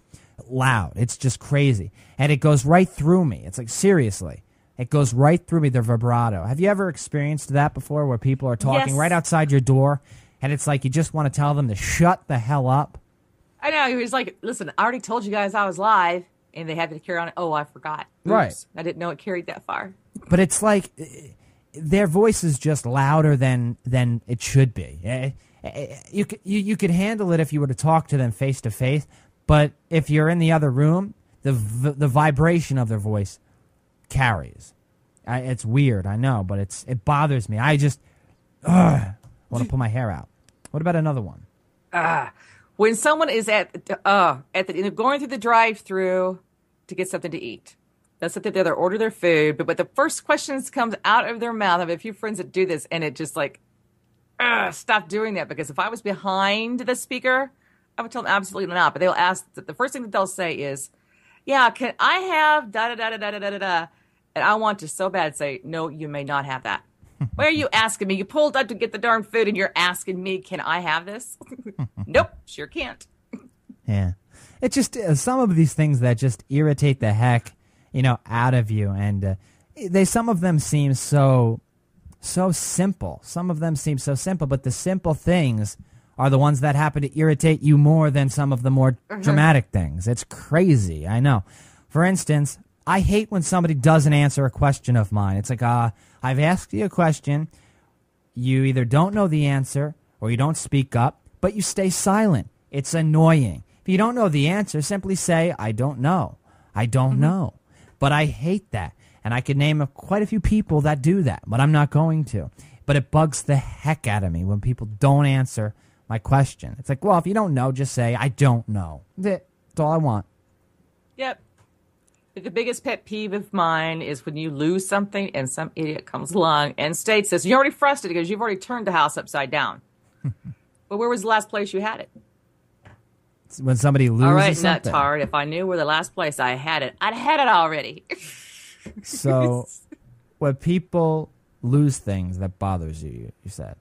loud. It's just crazy, and it goes right through me. It's like, seriously. It goes right through me, the vibrato. Have you ever experienced that before, where people are talking right outside your door, and it's like you just want to tell them to shut the hell up? I know. He was like, listen, I already told you guys I was live, and they had to carry on. Oh, I forgot. Oops. Right. I didn't know it carried that far. But it's like their voice is just louder than it should be. You could handle it if you were to talk to them face to face, but if you're in the other room, the vibration of their voice carries. It's weird, I know, but it bothers me. I just want to pull my hair out. What about another one? When someone is at the going through the drive-through to get something to eat, that's what they order their food, but the first questions comes out of their mouth. I have a few friends that do this, and it just like, stop doing that, because if I was behind the speaker, I would tell them absolutely not. But they'll ask, the first thing that they'll say is, yeah, can I have da-da-da-da-da-da-da-da? And I want to so bad say, no, you may not have that. Why are you asking me? You pulled up to get the darn food, and you're asking me, can I have this? Nope, sure can't. Yeah. It's just some of these things that just irritate the heck, out of you. And some of them seem so simple. Some of them seem so simple, but the simple things are the ones that happen to irritate you more than some of the more dramatic things. It's crazy, I know. For instance, I hate when somebody doesn't answer a question of mine. It's like, I've asked you a question, you either don't know the answer or you don't speak up, but you stay silent. It's annoying. If you don't know the answer, simply say, I don't know. I don't know. But I hate that. And I could name quite a few people that do that, but I'm not going to. But it bugs the heck out of me when people don't answer my question. It's like, well, if you don't know, just say, I don't know. That's all I want. Yep. The biggest pet peeve of mine is when you lose something and some idiot comes along and states this. You're already frustrated because you've already turned the house upside down. But where was the last place you had it? When somebody loses all right, something. Nuttard, if I knew where the last place I had it, I'd had it already. So when people lose things, that bothers you, you said?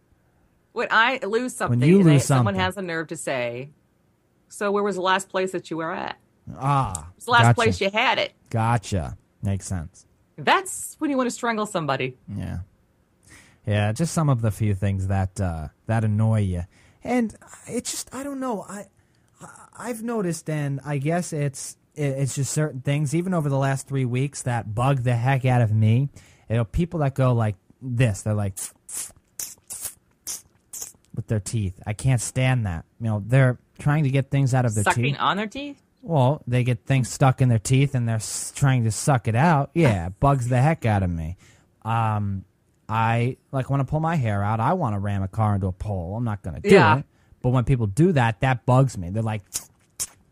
When I lose something, when you lose someone something. has the nerve to say, so where was the last place that you were at? It was the last gotcha. place you had it. Gotcha. Makes sense. That's when you want to strangle somebody. Yeah. Yeah, just some of the few things that that annoy you. And it's just, I don't know. I've noticed, and I guess it's just certain things, even over the last 3 weeks, that bug the heck out of me. People that go like this, they're like with their teeth. I can't stand that. They're trying to get things out of their teeth. Sucking on their teeth? Well, they get things stuck in their teeth and they're trying to suck it out. Yeah, it bugs the heck out of me. I like when I pull my hair out, I want to ram a car into a pole. I'm not going to do it. But when people do that, that bugs me. They're like,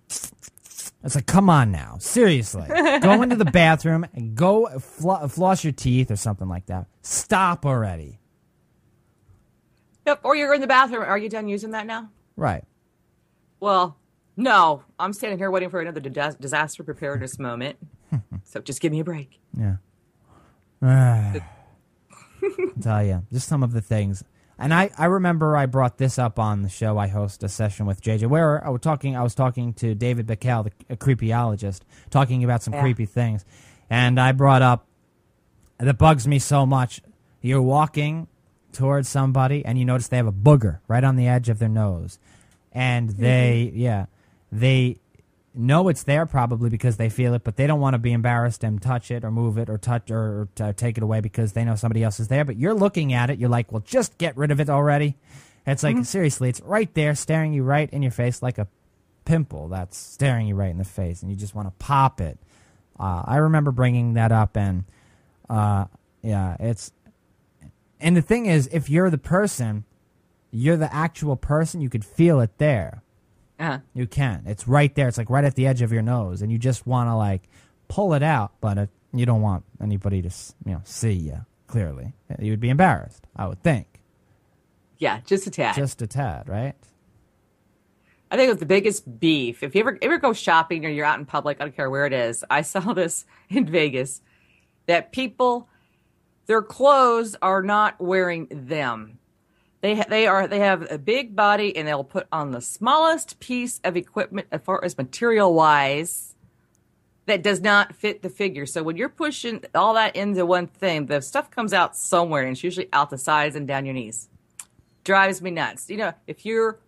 it's like, come on now. Seriously. Go into the bathroom and go floss your teeth or something like that. Stop already. Yep. Or you're in the bathroom. Are you done using that now? Right. Well, no. I'm standing here waiting for another disaster preparedness moment. So just give me a break. Yeah. I'll tell you, just some of the things. And I remember I brought this up on the show. I host a session with JJ where I was talking to David Bickel, a creepyologist, talking about some creepy things. And I brought up, that bugs me so much, you're walking towards somebody and you notice they have a booger right on the edge of their nose. and they know it's there probably because they feel it, but they don't want to be embarrassed and touch it or move it or touch or take it away because they know somebody else is there. But you're looking at it, you're like, well, just get rid of it already. And it's like, seriously, it's right there staring you right in your face like a pimple that's staring you right in the face, and you just want to pop it. I remember bringing that up, and it's... And the thing is, if you're the person, you're the actual person, you could feel it there. You can. It's right there. It's like right at the edge of your nose, and you just want to like pull it out, but you don't want anybody to see you clearly. You would be embarrassed, I would think. Yeah, just a tad. Just a tad, right? I think it was the biggest beef. If you ever go shopping or you're out in public, I don't care where it is. I saw this in Vegas that people, their clothes are not wearing them. They have a big body, and they'll put on the smallest piece of equipment as far as material wise that does not fit the figure. So when you're pushing all that into one thing, the stuff comes out somewhere, and it's usually out the sides and down your knees. Drives me nuts. If you're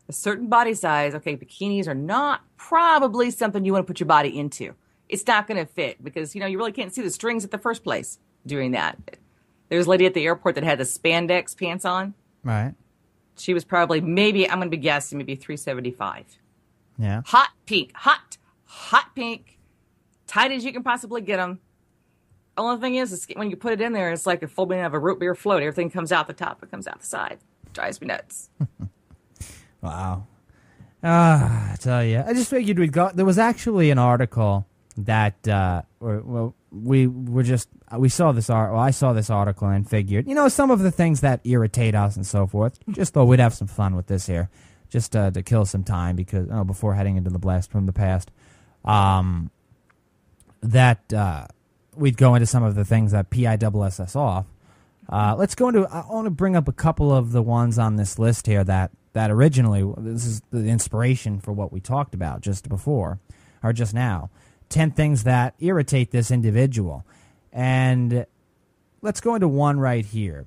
a certain body size, okay, bikinis are not probably something you want to put your body into. It's not going to fit because, you really can't see the strings at the first place doing that. There's a lady at the airport that had the spandex pants on. Right. She was probably I'm going to be guessing, maybe 375. Yeah. Hot pink. Hot pink. Tight as you can possibly get them. Only thing is when you put it in there, it's like a folding of a root beer float. Everything comes out the top. It comes out the side. Drives me nuts. Wow. I tell you, I just figured we'd go. There was actually an article that, we saw this I saw this article and figured, some of the things that irritate us and so forth. Just thought we'd have some fun with this here, just to kill some time because before heading into the blast from the past, that we'd go into some of the things that PISS off. Let's go into. I want to bring up a couple of the ones on this list here that originally this is the inspiration for what we talked about just before or just now. 10 things that irritate this individual. And let's go into one right here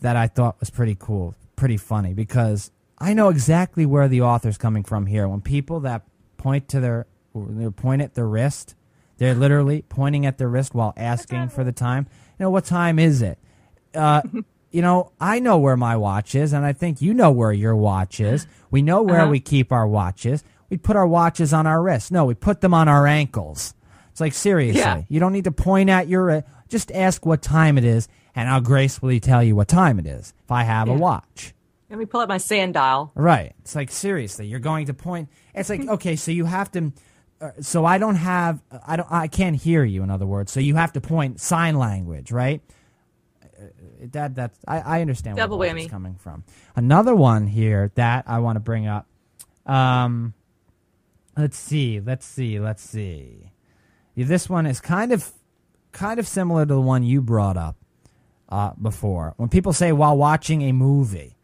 that I thought was pretty cool, pretty funny, because I know exactly where the author's coming from here. When people that point at their wrist, they're literally pointing at their wrist while asking for the time. What time is it? I know where my watch is, and I think you know where your watch is. We know where we keep our watches. We put our watches on our wrists. No, we put them on our ankles. It's like, seriously, you don't need to point at your just ask what time it is, and I'll gracefully tell you what time it is if I have a watch. Let me pull up my sundial. Right. It's like, seriously, you're going to point. It's like, okay, so you have to, so I can't hear you, in other words, so you have to point sign language, right? I understand Double where whammy. it's coming from. Another one here that I want to bring up. Let's see. This one is kind of similar to the one you brought up before. When people say while watching a movie,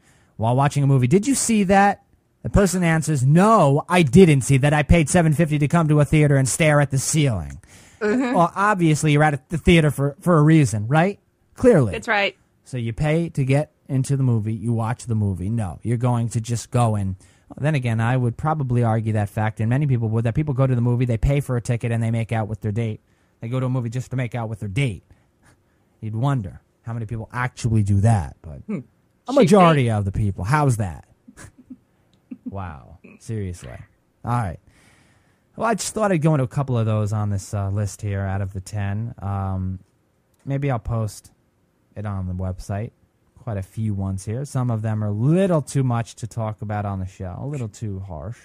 did you see that? The person answers, no, I didn't see that. I paid $7.50 to come to a theater and stare at the ceiling. Well, obviously you're at the theater for a reason, right? Clearly. That's right. So you pay to get into the movie, you watch the movie. No, you're going to just go in. Then again, I would probably argue that fact, and many people would, that people go to the movie, they pay for a ticket, and they make out with their date. They go to a movie just to make out with their date. You'd wonder how many people actually do that, but a majority of the people. How's that? Wow. Seriously. All right. Well, I just thought I'd go into a couple of those on this list here out of the 10. Maybe I'll post it on the website. Quite a few ones here. Some of them are a little too much to talk about on the show. A little too harsh.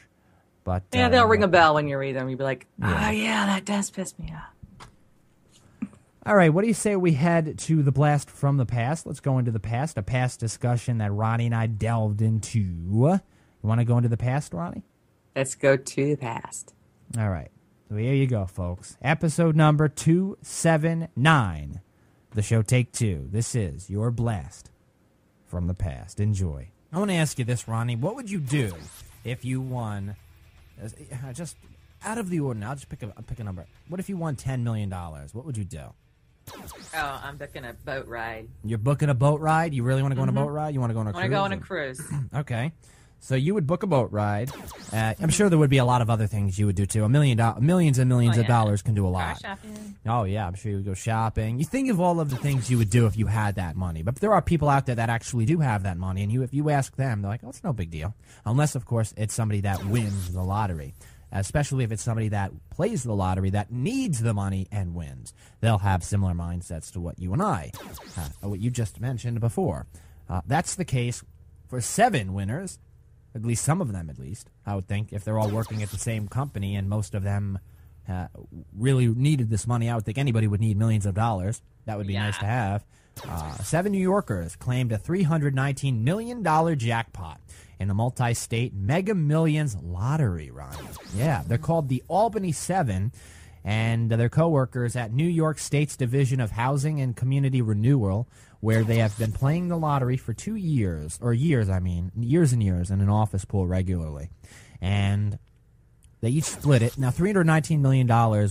But they'll ring a bell when you read them. You'll be like, that does piss me off. All right, what do you say we head to the blast from the past? Let's go into the past, a past discussion that Ronnie and I delved into. You want to go into the past, Ronnie? Let's go to the past. All right. So here you go, folks. Episode number 279. The show Take Two. This is your blast from the past. Enjoy. I want to ask you this, Ronnie. What would you do if you won, just out of the ordinary, I'll just pick a number. What if you won $10 million? What would you do? Oh, I'm booking a boat ride. You're booking a boat ride? You really want to go on a boat ride? You want to go on a cruise? I want to go on a cruise. Okay. So you would book a boat ride. I'm sure there would be a lot of other things you would do too. Millions and millions of dollars can do a lot. Car shopping. Oh yeah, I'm sure you would go shopping. You think of all of the things you would do if you had that money. But there are people out there that actually do have that money, and if you ask them, they're like, "Oh, it's no big deal." Unless, of course, it's somebody that wins the lottery. Especially if it's somebody that plays the lottery that needs the money and wins. They'll have similar mindsets to what you and I, what you just mentioned before. That's the case for 7 winners. At least some of them, at least, I would think, if they're all working at the same company and most of them really needed this money. I would think anybody would need millions of dollars. That would be nice to have. 7 New Yorkers claimed a $319 million jackpot in a multi-state Mega Millions lottery run. Yeah, they're called the Albany 7, and they're co-workers at New York State's Division of Housing and Community Renewal, where they have been playing the lottery for years and years, in an office pool regularly. And they each split it. Now, $319 million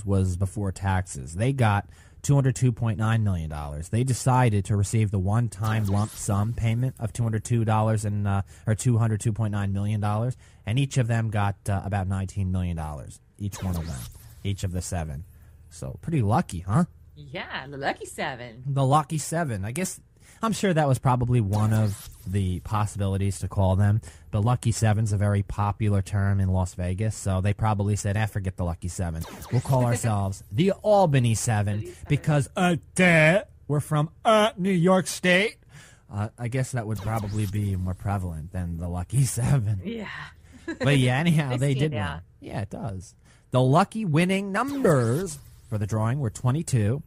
was before taxes. They got $202.9 million. They decided to receive the one-time lump sum payment of $202.9 million, and each of them got about $19 million. Each one of them. Each of the 7. So, pretty lucky, huh? Yeah, the lucky 7. The lucky 7. I guess I'm sure that was probably one of the possibilities to call them. The lucky 7's a very popular term in Las Vegas, so they probably said, forget the lucky 7. We'll call ourselves the Albany 7 because we're from New York State. I guess that would probably be more prevalent than the lucky 7. Yeah. But yeah, anyhow, they did win. win. Yeah, it does. The lucky winning numbers for the drawing were 22,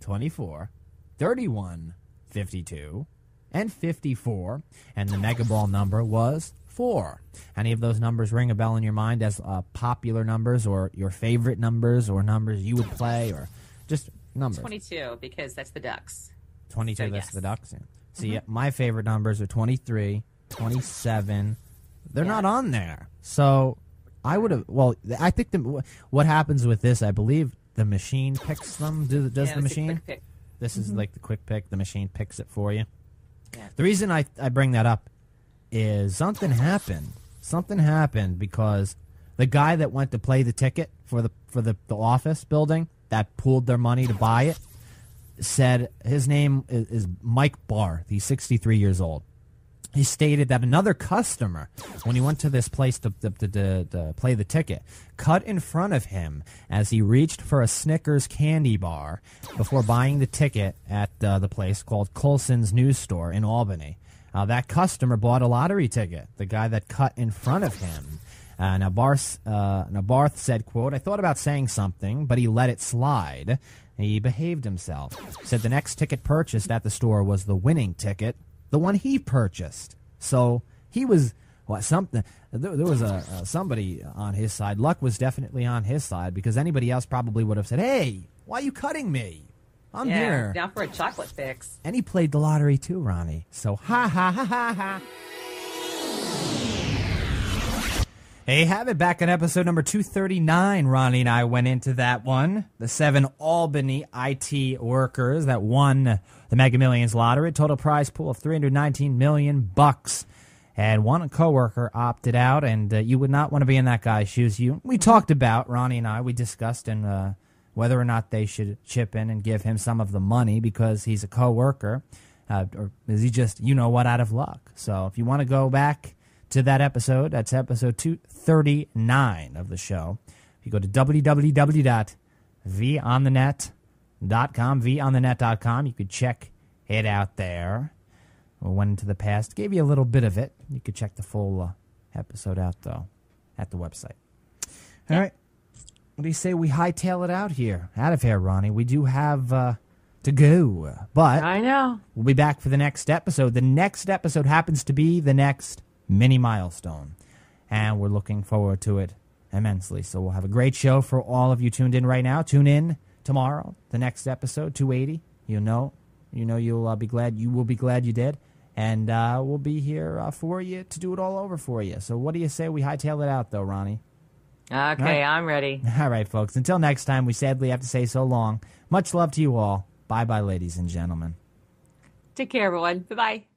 24, 31, 52, and 54, and the Mega Ball number was 4. Any of those numbers ring a bell in your mind as popular numbers or your favorite numbers or numbers you would play or just numbers? 22, because that's the Ducks. 22, so, that's yes. the Ducks. Yeah. See, my favorite numbers are 23, 27. They're not on there. So I would have, I think what happens with this, I believe the machine picks them. Does the machine? Quick pick. This is like the quick pick. The machine picks it for you. Yeah. The reason I bring that up is something happened. Something happened because the guy that went to play the ticket for the office building that pooled their money to buy it said his name is Mike Barth. He's 63 years old. He stated that another customer, when he went to this place to play the ticket, cut in front of him as he reached for a Snickers candy bar before buying the ticket at the place called Colson's News Store in Albany. That customer bought a lottery ticket, the guy that cut in front of him. Now Barth said, quote, "I thought about saying something, but he let it slide. He behaved himself." Said the next ticket purchased at the store was the winning ticket, the one he purchased. So he was something. There was somebody on his side. Luck was definitely on his side because anybody else probably would have said, "Hey, why are you cutting me? I'm here." Down for a chocolate fix. And he played the lottery too, Ronnie. So ha ha ha ha ha. Hey, have it back on episode number 239. Ronnie and I went into that one. The 7 Albany IT workers that won the Mega Millions lottery. Total prize pool of $319 million. And one coworker opted out, and you would not want to be in that guy's shoes. We talked about, Ronnie and I, we discussed whether or not they should chip in and give him some of the money because he's a coworker. Or is he just, out of luck? So if you want to go back to that episode, that's episode 239 of the show. If you go to www.vonthenet.com, you could check it out there. We went into the past, gave you a little bit of it. You could check the full episode out, though, at the website. All right. What do you say we hightail it out of here, Ronnie? We do have to go, but I know. We'll be back for the next episode. The next episode happens to be the next mini milestone, and we're looking forward to it immensely. So we'll have a great show for all of you tuned in right now. Tune in tomorrow, the next episode, 280. You'll be glad. You will be glad you did, and we'll be here for you to do it all over for you. So what do you say we hightail it out, though, Ronnie? Okay, right. I'm ready. All right, folks. Until next time, we sadly have to say so long. Much love to you all. Bye-bye, ladies and gentlemen. Take care, everyone. Bye-bye.